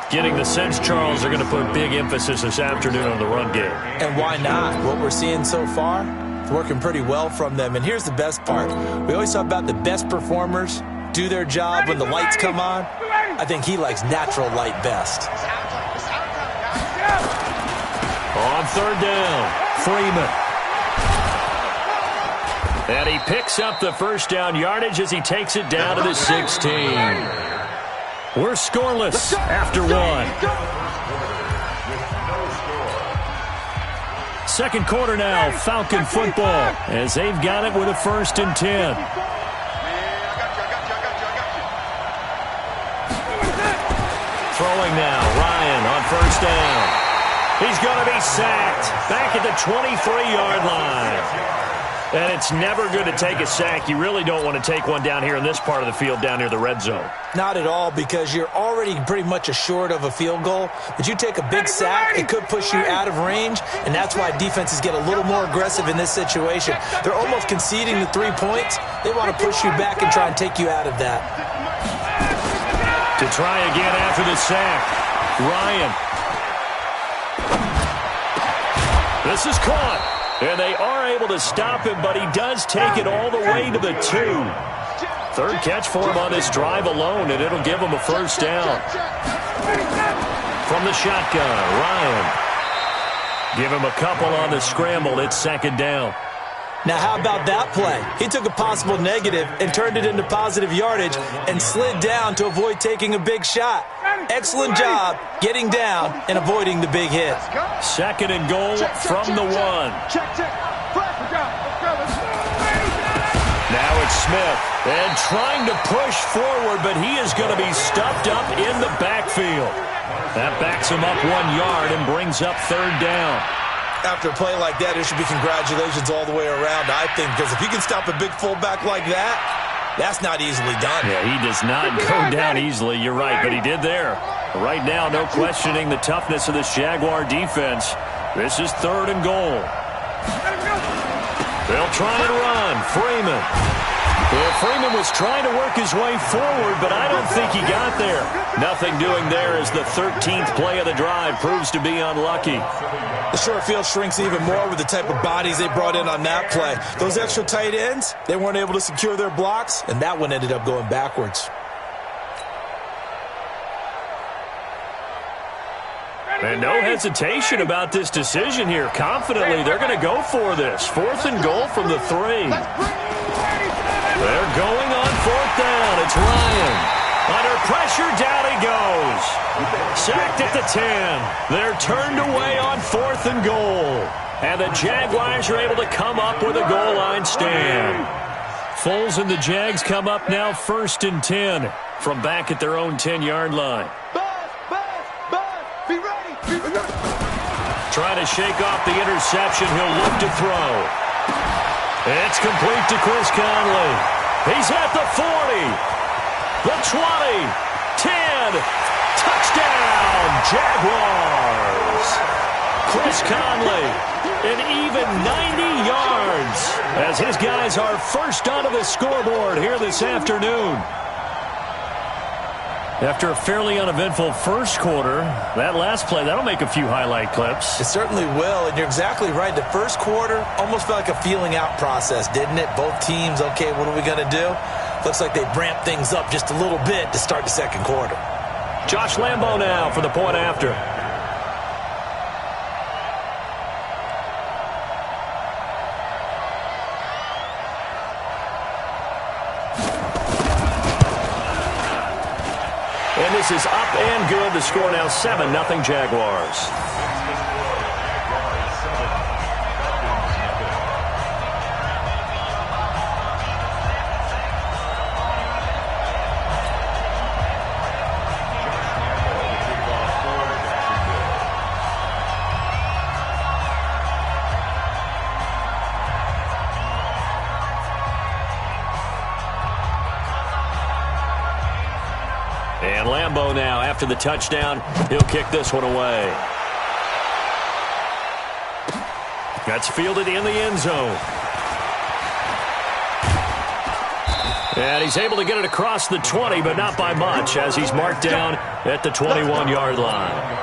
Getting the sense, Charles, they're going to put big emphasis this afternoon on the run game. And why not? What we're seeing so far, it's working pretty well from them. And here's the best part. We always talk about the best performers do their job when the lights come on. I think he likes natural light best. On 3rd down, Freeman. And he picks up the first down yardage as he takes it down to the 16. We're scoreless after 1. Second quarter now, Falcon football, as they've got it with a 1st and 10. Throwing now, Ryan on 1st down. He's going to be sacked back at the 23-yard line. And it's never good to take a sack. You really don't want to take one down here in this part of the field, down near the red zone. Not at all, because you're already pretty much assured of a field goal. But you take a big sack, it could push you out of range, and that's why defenses get a little more aggressive in this situation. They're almost conceding the 3 points. They want to push you back and try and take you out of that. To try again after the sack, Ryan. This is caught. And they are able to stop him, but he does take it all the way to the 2. 3rd catch for him on this drive alone, and it'll give him a first down. From the shotgun, Ryan. Give him a couple on the scramble. It's 2nd down. Now, how about that play? He took a possible negative and turned it into positive yardage and slid down to avoid taking a big shot. Excellent job getting down and avoiding the big hit. 2nd and goal from the 1. Now it's Smith, and trying to push forward, but he is going to be stuffed up in the backfield. That backs him up 1 yard and brings up 3rd down. After a play like that, there should be congratulations all the way around, I think, because if you can stop a big fullback like that, that's not easily done. Yeah, he does not go down easily, you're right, but he did there. Right now, no questioning the toughness of this Jaguar defense. This is 3rd and goal. They'll try and run. Freeman. Well, Freeman was trying to work his way forward, but I don't think he got there. Nothing doing there as the 13th play of the drive proves to be unlucky. The short field shrinks even more with the type of bodies they brought in on that play. Those extra tight ends, they weren't able to secure their blocks, and that one ended up going backwards. And no hesitation about this decision here. Confidently, they're going to go for this. 4th and goal from the 3. They're going on 4th down. It's Ryan. Under pressure, down he goes. Sacked at the 10. They're turned away on 4th and goal. And the Jaguars are able to come up with a goal line stand. Foles and the Jags come up now 1st and 10 from back at their own 10-yard line. Trying to shake off the interception. He'll look to throw. It's complete to Chris Conley. He's at the 40, the 20, 10. Touchdown, Jaguars. Chris Conley, an even 90 yards as his guys are first onto the scoreboard here this afternoon. After a fairly uneventful first quarter, that last play, that'll make a few highlight clips. It certainly will, and you're exactly right. The first quarter almost felt like a feeling out process, didn't it? Both teams, okay, what are we going to do? Looks like they ramped things up just a little bit to start the second quarter. Josh Lambo now for the point after. And this is up and good. The score now 7-0 Jaguars. And Lambo now, after the touchdown, he'll kick this one away. That's fielded in the end zone. And he's able to get it across the 20, but not by much, as he's marked down at the 21-yard line.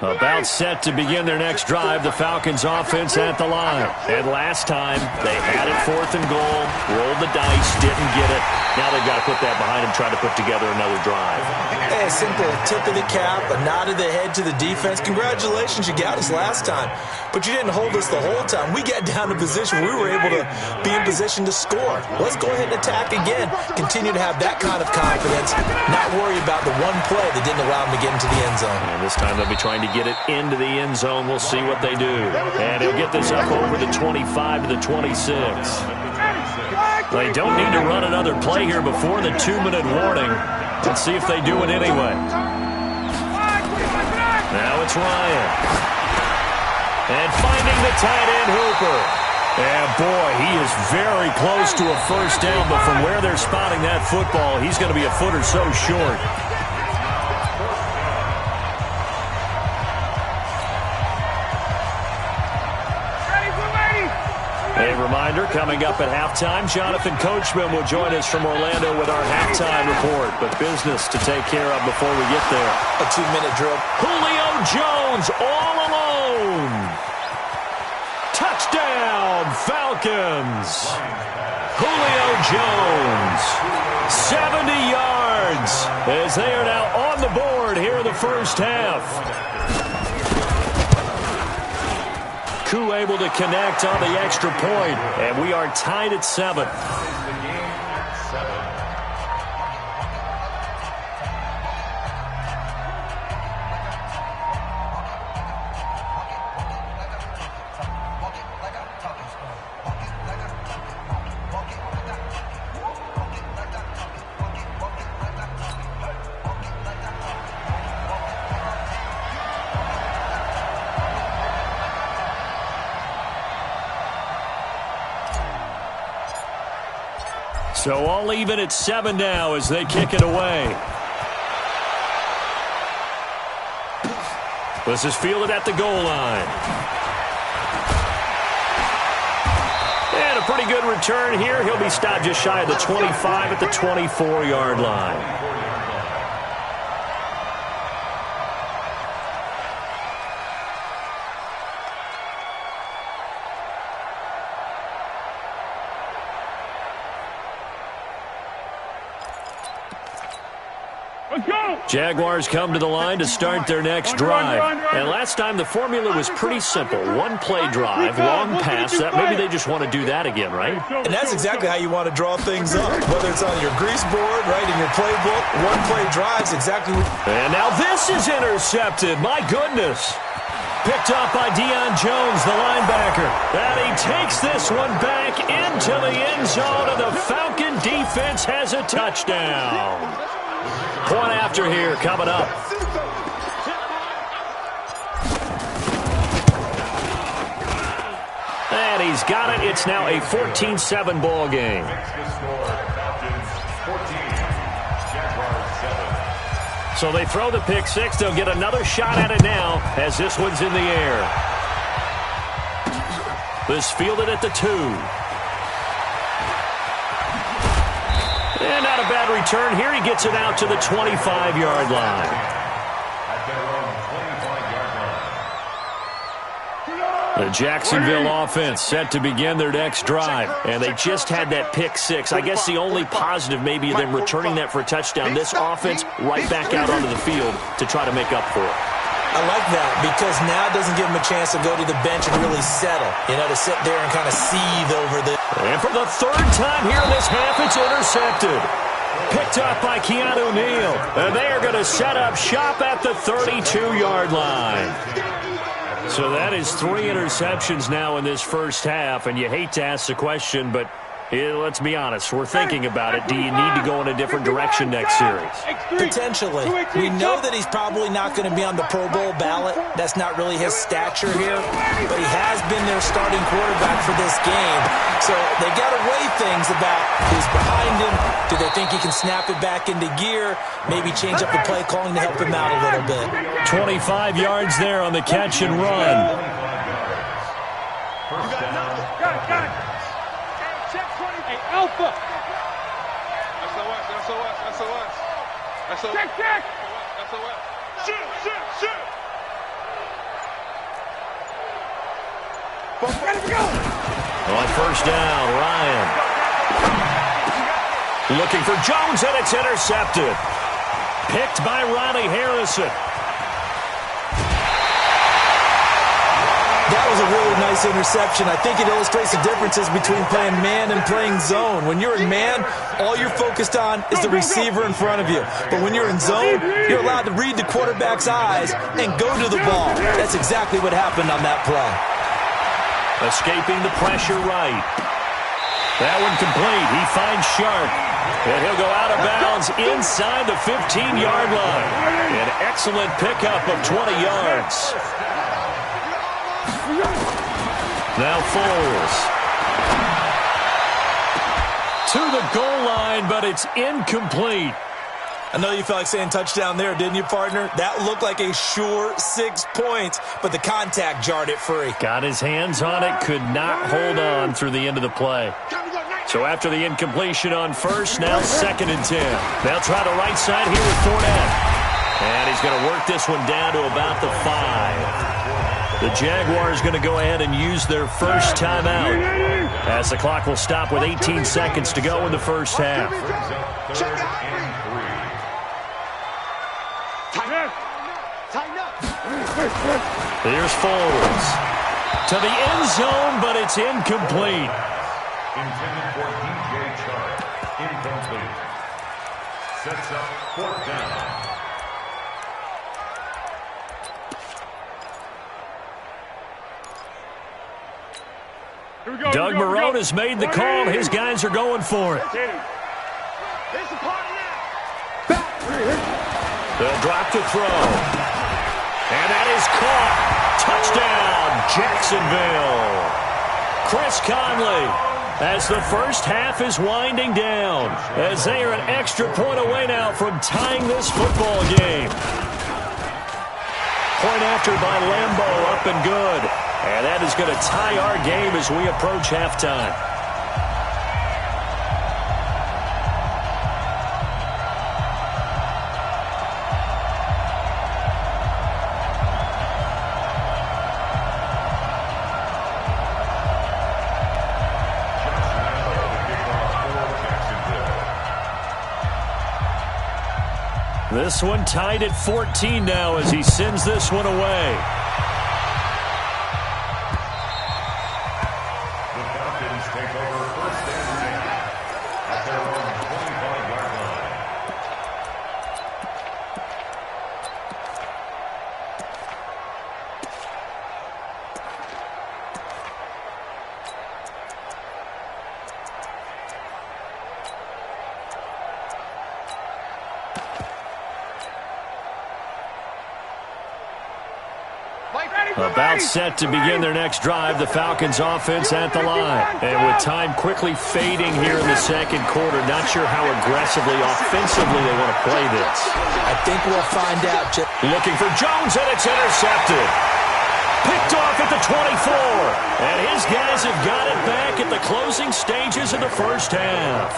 About set to begin their next drive, the Falcons offense at the line. And last time, they had it 4th and goal, rolled the dice, didn't get it. Now they've got to put that behind them, try to put together another drive. Hey, a simple tip of the cap, a nod of the head to the defense. Congratulations, you got us last time. But you didn't hold us the whole time. We got down to position where we were able to be in position to score. Let's go ahead and attack again. Continue to have that kind of confidence, not worry about the one play that didn't allow them to get into the end zone. And this time they'll be trying to get it into the end zone. We'll see what they do. And he'll get this up over the 25 to the 26. They don't need to run another play here before the 2-minute warning. Let's see if they do it anyway. Now it's Ryan. And finding the tight end Hooper. And boy, he is very close to a first down, but from where they're spotting that football, he's going to be a foot or so short. A reminder, coming up at halftime, Jonathan Coachman will join us from Orlando with our halftime report. But business to take care of before we get there. A 2-minute drill. Julio Jones all alone. Touchdown, Falcons. Julio Jones, 70 yards, as they are now on the board here in the first half. Koo able to connect on the extra point, and we are tied at 7. So all even at 7 now as they kick it away. This is fielded at the goal line. And a pretty good return here. He'll be stopped just shy of the 25 at the 24-yard line. Jaguars come to the line to start their next drive. And last time the formula was pretty simple. One play drive, long pass. That maybe they just want to do that again, right? And that's exactly how you want to draw things up. Whether it's on your grease board, right, in your playbook, one play drives exactly what... And now this is intercepted. My goodness. Picked up by Deion Jones, the linebacker. And he takes this one back into the end zone, and the Falcon defense has a touchdown. Point after here coming up. And he's got it. It's now a 14-7 ball game. So they throw the pick six. They'll get another shot at it now as this one's in the air. This fielded at the 2. And not a bad return here. He gets it out to the 25-yard line. The Jacksonville offense set to begin their next drive. And they just had that pick six. I guess the only positive maybe of them returning that for a touchdown. This offense right back out onto the field to try to make up for it. I like that because now it doesn't give him a chance to go to the bench and really settle. You know, to sit there and kind of seethe over this. And for the third time here in this half, it's intercepted. Picked up by Keanu Neal. And they are going to set up shop at the 32-yard line. So that is 3 interceptions now in this first half. And you hate to ask the question, but let's be honest. We're thinking about it. Do you need to go in a different direction next series? Potentially. We know that he's probably not going to be on the Pro Bowl ballot. That's not really his stature here. But he has been their starting quarterback for this game. So they got to weigh things about who's behind him. Do they think he can snap it back into gear? Maybe change up the play calling to help him out a little bit. 25 yards there on the catch and run. Got it. Hey, Alpha. SOS. Check. SOS. Shoot. Ready to go. On first down, Ryan. Looking for Jones, and it's intercepted. Picked by Ronnie Harrison. That was a really nice interception. I think it illustrates the differences between playing man and playing zone. When you're in man, all you're focused on is the receiver in front of you. But when you're in zone, you're allowed to read the quarterback's eyes and go to the ball. That's exactly what happened on that play. Escaping the pressure right. That one complete. He finds Sharp. And he'll go out of bounds inside the 15-yard line. An excellent pickup of 20 yards. Now Foles. To the goal line, but it's incomplete. I know you felt like saying touchdown there, didn't you, partner? That looked like a sure 6 points, but the contact jarred it free. Got his hands on it, could not hold on through the end of the play. So after the incompletion on first, now 2nd and 10. They'll try the right side here with Fournette. And he's going to work this one down to about the 5. The Jaguars going to go ahead and use their first timeout, as the clock will stop with 18 seconds to go in the first half. Here's Foles to the end zone, but it's incomplete. Intended for DJ Chark. Incomplete. Sets up 4th down. Doug Marrone has made the call. His guys are going for it. They'll drop to throw. And that is caught. Touchdown, Jacksonville. Chris Conley, as the first half is winding down, as they are an extra point away now from tying this football game. Point after by Lambeau, up and good. And that is going to tie our game as we approach halftime. This one tied at 14 now as he sends this one away. The Falcons take over 1st and 10 at their own 25-yard line. About set to begin their next drive, the Falcons offense at the line. And with time quickly fading here in the second quarter, not sure how aggressively, offensively they want to play this. I think we'll find out. Looking for Jones, and it's intercepted. Picked off at the 24. And his guys have got it back at the closing stages of the first half.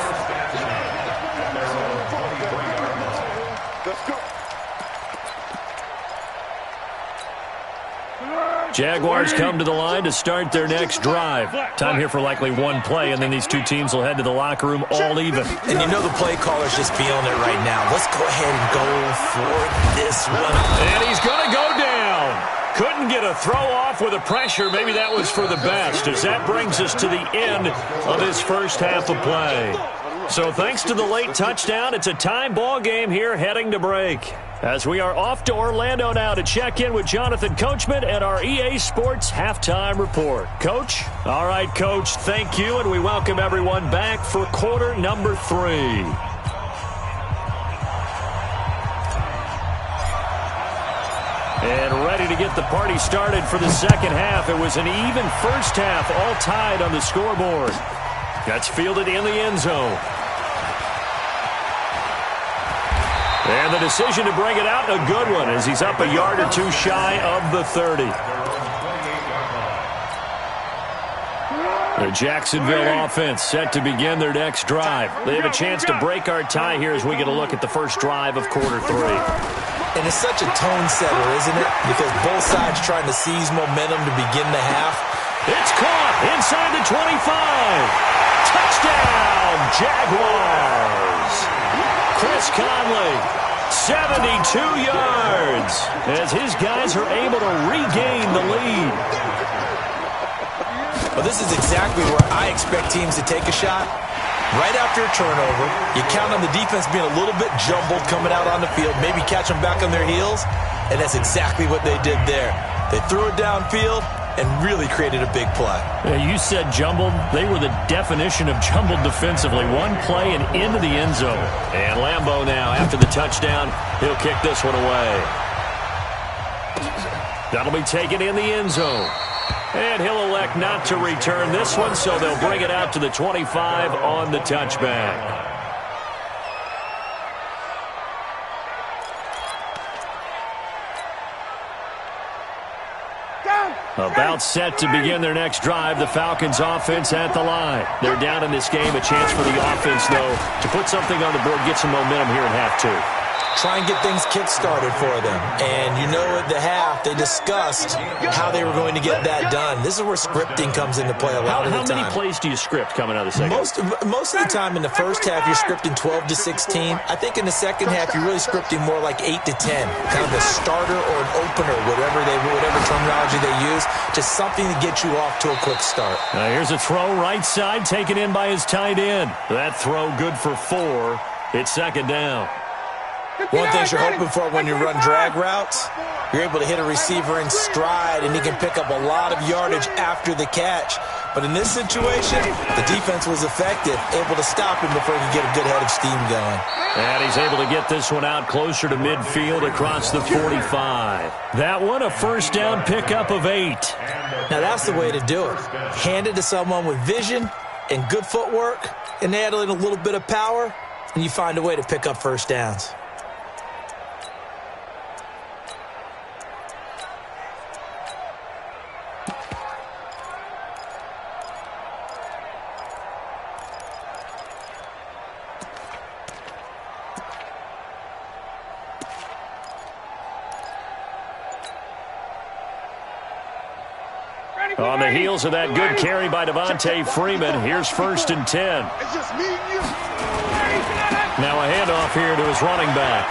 Jaguars come to the line to start their next drive. Time here for likely one play, and then these two teams will head to the locker room all even. And you know the play caller's just feeling it right now. Let's go ahead and go for this one. And he's going to go down. Couldn't get a throw off with the pressure. Maybe that was for the best, as that brings us to the end of this first half of play. So thanks to the late touchdown, it's a tie ball game here heading to break. As we are off to Orlando now to check in with Jonathan Coachman and our EA Sports Halftime Report. Coach? All right, Coach, thank you, and we welcome everyone back for quarter number 3. And ready to get the party started for the second half. It was an even first half, all tied on the scoreboard. That's fielded in the end zone. And the decision to bring it out, a good one, as he's up a yard or two shy of the 30. The Jacksonville offense set to begin their next drive. They have a chance to break our tie here as we get a look at the first drive of quarter 3. And it's such a tone setter, isn't it? Because both sides trying to seize momentum to begin the half. It's caught inside the 25. Touchdown, Jaguars. Chris Conley, 72 yards, as his guys are able to regain the lead. Well, this is exactly where I expect teams to take a shot. Right after a turnover, you count on the defense being a little bit jumbled coming out on the field, maybe catch them back on their heels, and that's exactly what they did there. They threw it downfield and really created a big play. Yeah, you said jumbled. They were the definition of jumbled defensively. One play and into the end zone. And Lambeau now, after the touchdown, he'll kick this one away. That'll be taken in the end zone. And he'll elect not to return this one, so they'll bring it out to the 25 on the touchback. About set to begin their next drive, the Falcons offense at the line. They're down in this game. A chance for the offense, though, to put something on the board, get some momentum here in half two. Try and get things kick-started for them. And you know at the half, they discussed how they were going to get that done. This is where scripting comes into play a lot of the time. How many plays do you script coming out of the second? Most of the time in the first half, you're scripting 12 to 16. I think in the second half, you're really scripting more like 8 to 10. Kind of a starter or an opener, whatever terminology they use. Just something to get you off to a quick start. Here's a throw right side, taken in by his tight end. That throw good for 4. It's second down. One thing you're hoping for when you run drag routes, you're able to hit a receiver in stride, and he can pick up a lot of yardage after the catch. But in this situation, the defense was effective, able to stop him before he could get a good head of steam going. And he's able to get this one out closer to midfield across the 45. That one, a first down pickup of 8. Now that's the way to do it. Hand it to someone with vision and good footwork, and add in a little bit of power, and you find a way to pick up first downs. On the heels of that good carry by Devontae Freeman, here's 1st and 10. It's just me and you. Now a handoff here to his running back.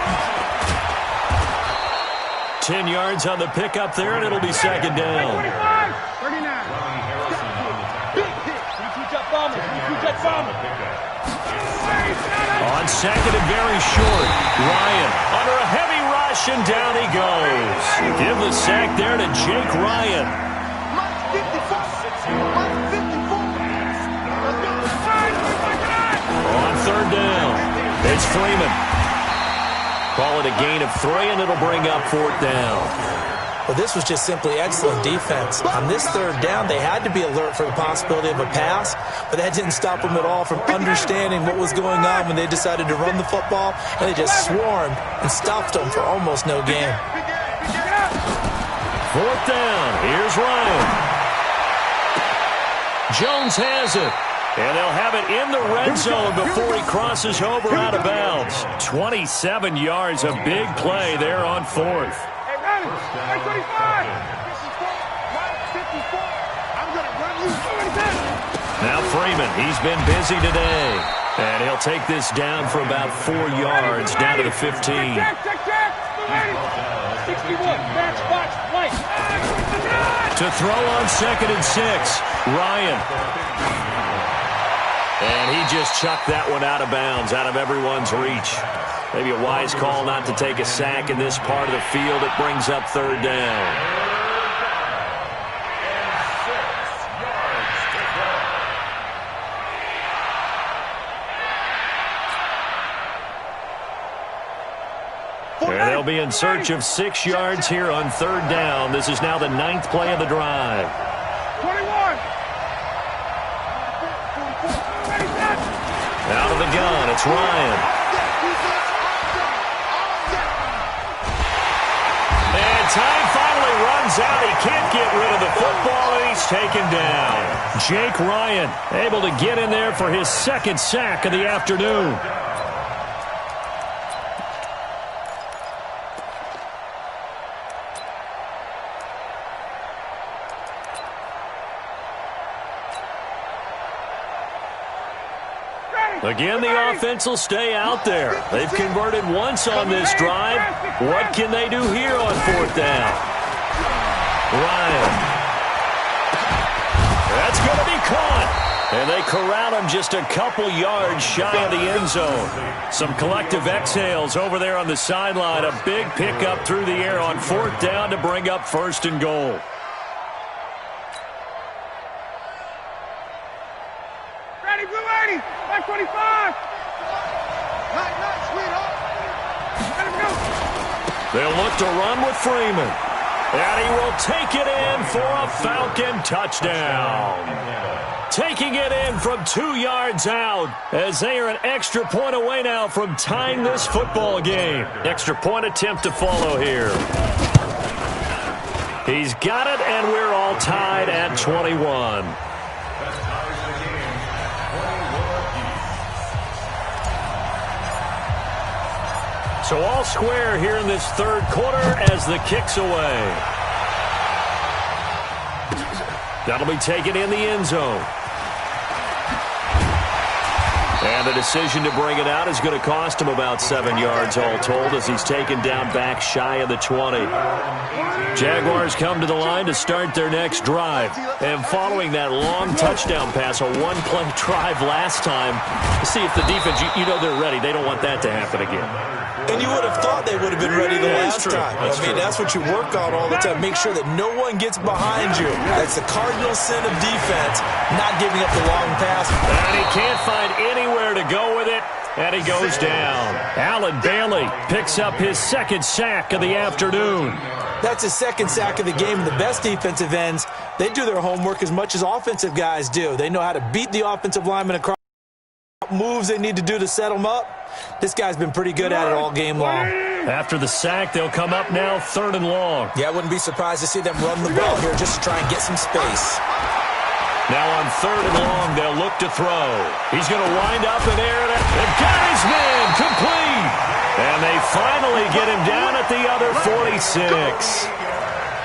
10 yards on the pickup there, and it'll be second down. 39. On second and very short, Ryan under a heavy rush, and down he goes. Give the sack there to Jake Ryan. On third down, it's Freeman. Call it a gain of 3, and it'll bring up 4th down. Well, this was just simply excellent defense. On this third down, they had to be alert for the possibility of a pass, but that didn't stop them at all from understanding what was going on when they decided to run the football, and they just swarmed and stopped them for almost no gain. 4th down, here's Ryan. Jones has it, and they'll have it in the red zone before he crosses over out of bounds. 27 yards, a big play there on 4th. Now Freeman, he's been busy today, and he'll take this down for about 4 yards, down to the 15. To throw on 2nd and 6, Ryan. And he just chucked that one out of bounds, out of everyone's reach. Maybe a wise call not to take a sack in this part of the field. It brings up 3rd down. And they'll be in search of 6 yards here on 3rd down. This is now the 9th play of the drive. 21. Out of the gun, it's Ryan. And time finally runs out. He can't get rid of the football, and he's taken down. Jake Ryan able to get in there for his 2nd sack of the afternoon. Again, the offense will stay out there. They've converted once on this drive. What can they do here on 4th down? Ryan. That's going to be caught. And they corral him just a couple yards shy of the end zone. Some collective exhales over there on the sideline. A big pickup through the air on 4th down to bring up 1st and goal. Ready, blue 80. 25. They'll look to run with Freeman. And he will take it in for a Falcon touchdown. Taking it in from 2 yards out as they are an extra point away now from tying this football game. Extra point attempt to follow here. He's got it, and we're all tied at 21. So all square here in this third quarter as the kick's away. That'll be taken in the end zone. And the decision to bring it out is going to cost him about 7 yards all told as he's taken down back shy of the 20. Jaguars come to the line to start their next drive. And following that long touchdown pass, a one-play drive last time, to see if the defense, you know they're ready. They don't want that to happen again. And you would have thought they would have been ready the last time. That's what you work on all the time. Make sure that no one gets behind you. That's the cardinal sin of defense, not giving up the long pass. And he can't find anywhere to go with it, and he goes down. Allen Bailey picks up his second sack of the afternoon. That's his second sack of the game. The best defensive ends, they do their homework as much as offensive guys do. They know how to beat the offensive lineman across moves they need to do to set them up. This guy's been pretty good at it all game long. After the sack, they'll come up now 3rd and long. Yeah, I wouldn't be surprised to see them run the ball here just to try and get some space. Now on 3rd and long, they'll look to throw. He's going to wind up and air it. And got his man complete. And they finally get him down at the other 46.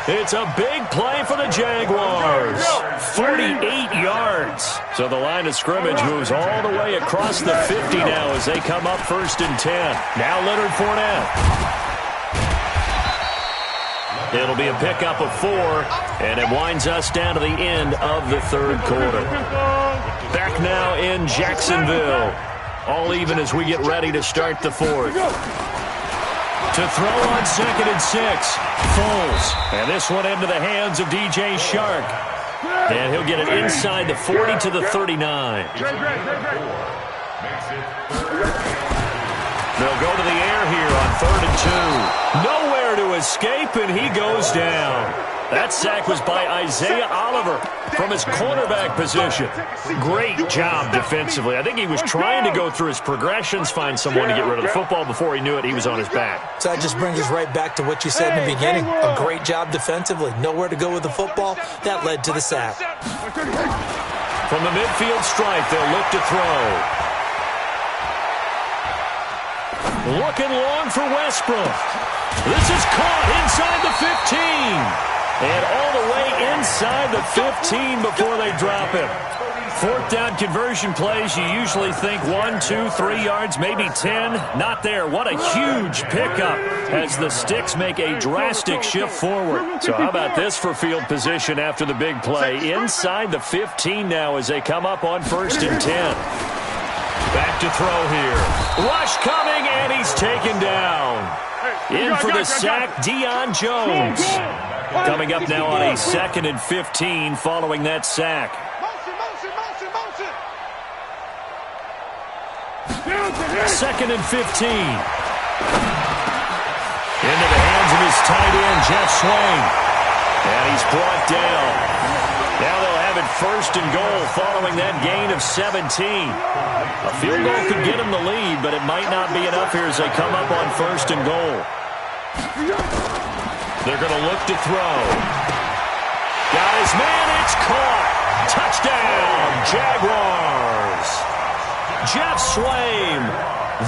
It's a big play for the Jaguars. 48 yards. So the line of scrimmage moves all the way across the 50 now as they come up 1st and 10. Now Leonard Fournette. It'll be a pickup of 4, and it winds us down to the end of the third quarter. Back now in Jacksonville. All even as we get ready to start the fourth. To throw on 2nd and 6. Foles. And this one into the hands of DJ Shark. And he'll get it inside the 40 to the 39. They'll go to the air here on 3rd and 2. Nowhere to escape, and he goes down. That sack was by Isaiah Oliver from his cornerback position. Great job defensively. I think he was trying to go through his progressions, find someone to get rid of the football. Before he knew it, he was on his back. So that just brings us right back to what you said in the beginning. A great job defensively. Nowhere to go with the football. That led to the sack. From the midfield stripe, they'll look to throw. Looking long for Westbrook. This is caught inside the 15. And all the way inside the 15 before they drop him. 4th down conversion plays, you usually think 1, 2, 3 yards, maybe 10. Not there. What a huge pickup as the Sticks make a drastic shift forward. So how about this for field position after the big play? Inside the 15 now as they come up on 1st and 10. Back to throw here. Rush coming, and he's taken down. In for the sack, Deion Jones. Coming up now on a 2nd and 15 following that sack. Second and 15. Into the hands of his tight end, Jeff Swain. And he's brought down. Now they'll have it 1st and goal following that gain of 17. A field goal could get him the lead, but it might not be enough here as they come up on 1st and goal. They're going to look to throw. Got his man, it's caught. Touchdown, Jaguars. Jeff Swain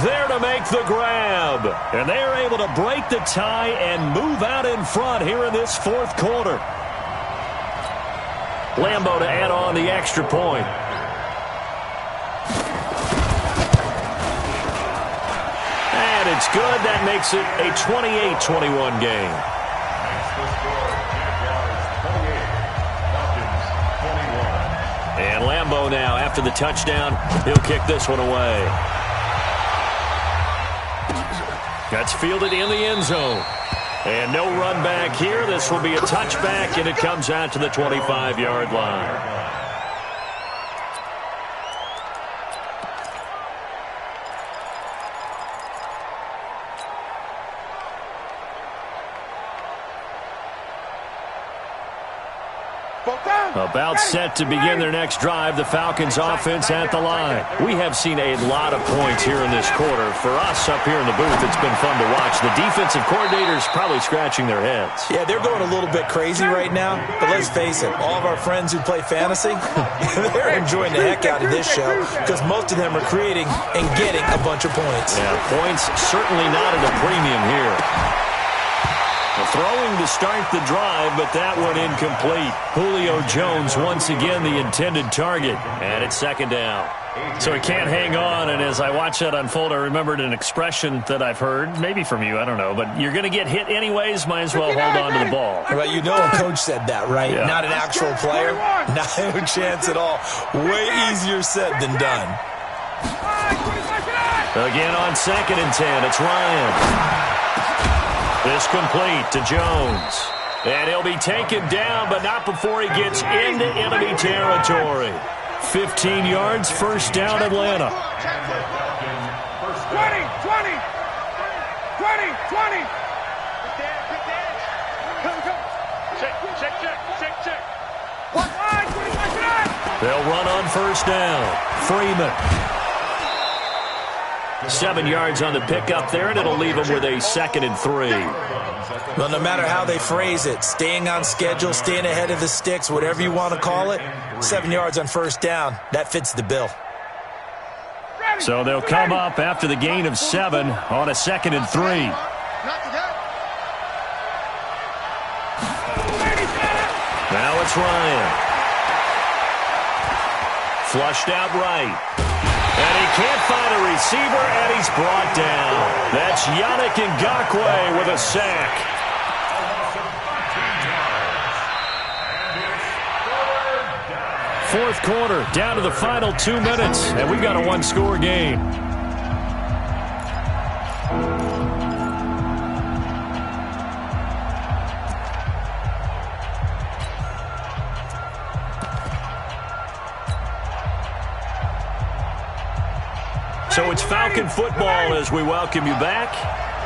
there to make the grab. And they're able to break the tie and move out in front here in this 4th quarter. Lambeau to add on the extra point. And it's good. That makes it a 28-21 game. And Lambeau now, after the touchdown, he'll kick this one away. That's fielded in the end zone. And no run back here. This will be a touchback, and it comes out to the 25-yard line. About set to begin their next drive, the Falcons offense at the line. We have seen a lot of points here in this quarter. For us up here in the booth, it's been fun to watch. The defensive coordinators probably scratching their heads. Yeah, they're going a little bit crazy right now, but let's face it, all of our friends who play fantasy, they're enjoying the heck out of this show because most of them are creating and getting a bunch of points. Yeah, points certainly not at a premium here. Throwing to start the drive, but that one incomplete. Julio Jones once again the intended target, and it's second down. So he can't hang on, and as I watch that unfold, I remembered an expression that I've heard, maybe from you, I don't know, but you're going to get hit anyways, might as well hold on to the ball. Well, you know a coach said that, right? Yeah. Not an actual player. No chance at all. Way easier said than done. Again on 2nd and 10, it's Ryan. This complete to Jones. And he'll be taken down, but not before he gets into enemy territory. 15 yards, first down, Atlanta. 20. Check. They'll run on first down. Freeman. 7 yards on the pickup there, and it'll leave them with a 2nd and 3. Well, no matter how they phrase it, staying on schedule, staying ahead of the sticks, whatever you want to call it, 7 yards on first down, that fits the bill. So they'll come up after the gain of 7 on a 2nd and 3. Now it's Ryan. Flushed out right. And he can't find a receiver, and he's brought down. That's Yannick Ngakoue with a sack. Fourth quarter, down to the final 2 minutes, and we've got a one-score game. So it's Falcon football as we welcome you back.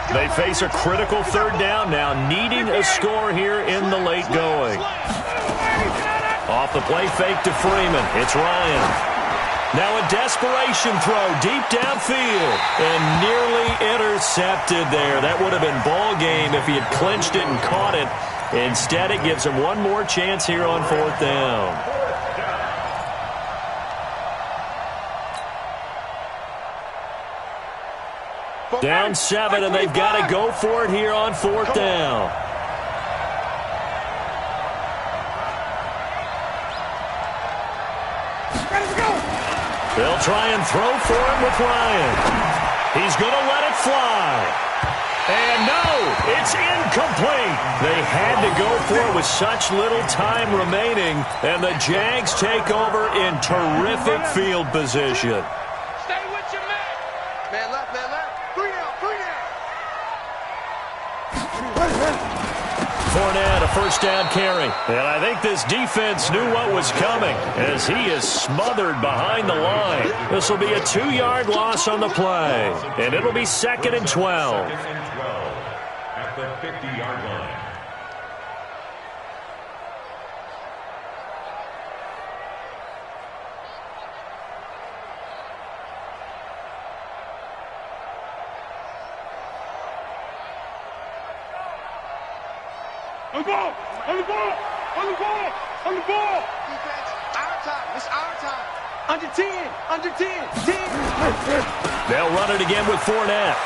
They face a critical third down now, needing a score here in the late going. Off the play fake to Freeman. It's Ryan. Now a desperation throw deep downfield and nearly intercepted there. That would have been ball game if he had clinched it and caught it. Instead, it gives him one more chance here on fourth down. Down 7, and they've got to go for it here on fourth down. They'll try and throw for him with Ryan. He's going to let it fly. And no, it's incomplete. They had to go for it with such little time remaining, and the Jags take over in terrific field position. Stay with your man. Man left, man left. 3 down. Fournette, a first down carry. And I think this defense knew what was coming as he is smothered behind the line. This will be a 2-yard loss on the play. And it'll be 2nd and 12. At the 50-yard line. On the ball. Defense, our time. It's our time. Under 10. They'll run it again with Fournette.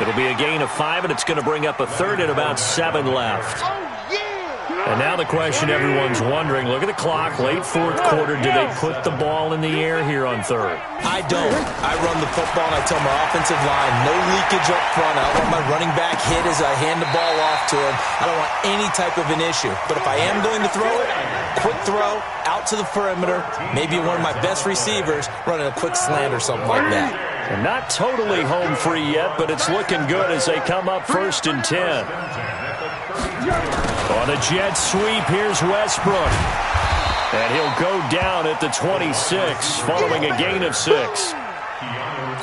It'll be a gain of 5, and it's going to bring up a third and about 7 left. Oh, yeah. And now the question everyone's wondering, look at the clock, late fourth quarter, do they put the ball in the air here on third? I don't. I run the football, and I tell my offensive line, no leakage up front. I don't want my running back hit as I hand the ball off to him. I don't want any type of an issue. But if I am going to throw it, quick throw, out to the perimeter, maybe one of my best receivers running a quick slant or something like that. And not totally home free yet, but it's looking good as they come up 1st and 10. On a jet sweep, here's Westbrook. And he'll go down at the 26 following a gain of 6.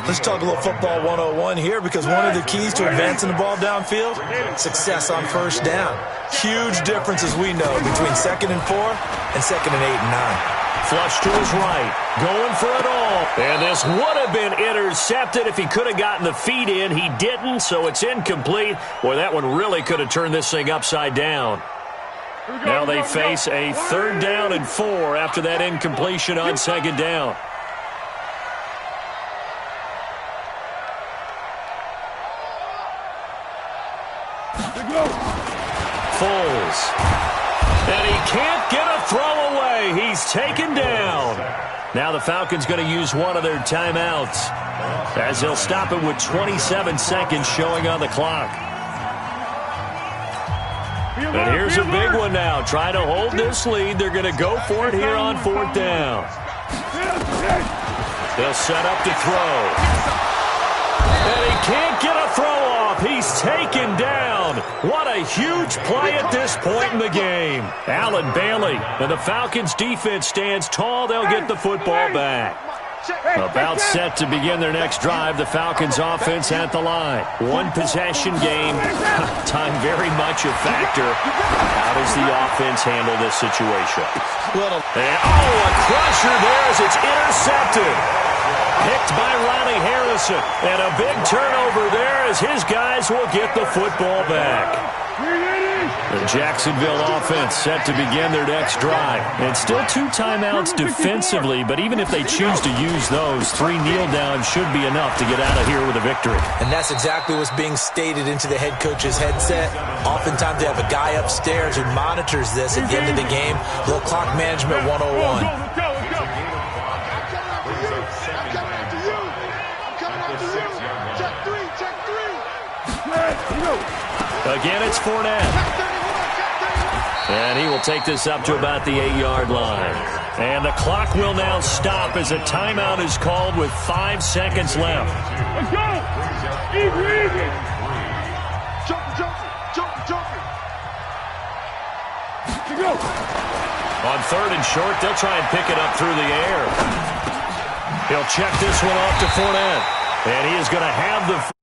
Let's talk a little football 101 here, because one of the keys to advancing the ball downfield, success on first down. Huge difference, as we know, between 2nd and 4 and 2nd and 8 and 9. Flush to his right, going for it all. And this would have been intercepted if he could have gotten the feet in. He didn't, so it's incomplete. Boy, that one really could have turned this thing upside down. Now they face a 3rd down and 4 after that incompletion on 2nd down. Foles. And he can't get a throw away. He's taken down. Now the Falcons going to use one of their timeouts, as they'll stop it with 27 seconds showing on the clock. And here's a big one now. Trying to hold this lead. They're going to go for it here on 4th down. They'll set up to throw. And he can't get a throw off. He's taken down. What a huge play at this point in the game. Allen Bailey, and the Falcons defense stands tall. They'll get the football back. About set to begin their next drive. The Falcons offense at the line. One possession game. Time very much a factor. How does the offense handle this situation? And, a crusher there as it's intercepted. Picked by Ronnie Harrison. And a big turnover there as his guys will get the football back. The Jacksonville offense set to begin their next drive. And still 2 timeouts defensively, but even if they choose to use those, 3 kneel downs should be enough to get out of here with a victory. And that's exactly what's being stated into the head coach's headset. Oftentimes they have a guy upstairs who monitors this at the end of the game. A little clock management 101. Again, it's Fournette. And he will take this up to about the 8-yard line. And the clock will now stop as a timeout is called with 5 seconds left. Let's go! Easy. On 3rd and short, they'll try and pick it up through the air. He'll check this one off to Fournette. And he is going to have the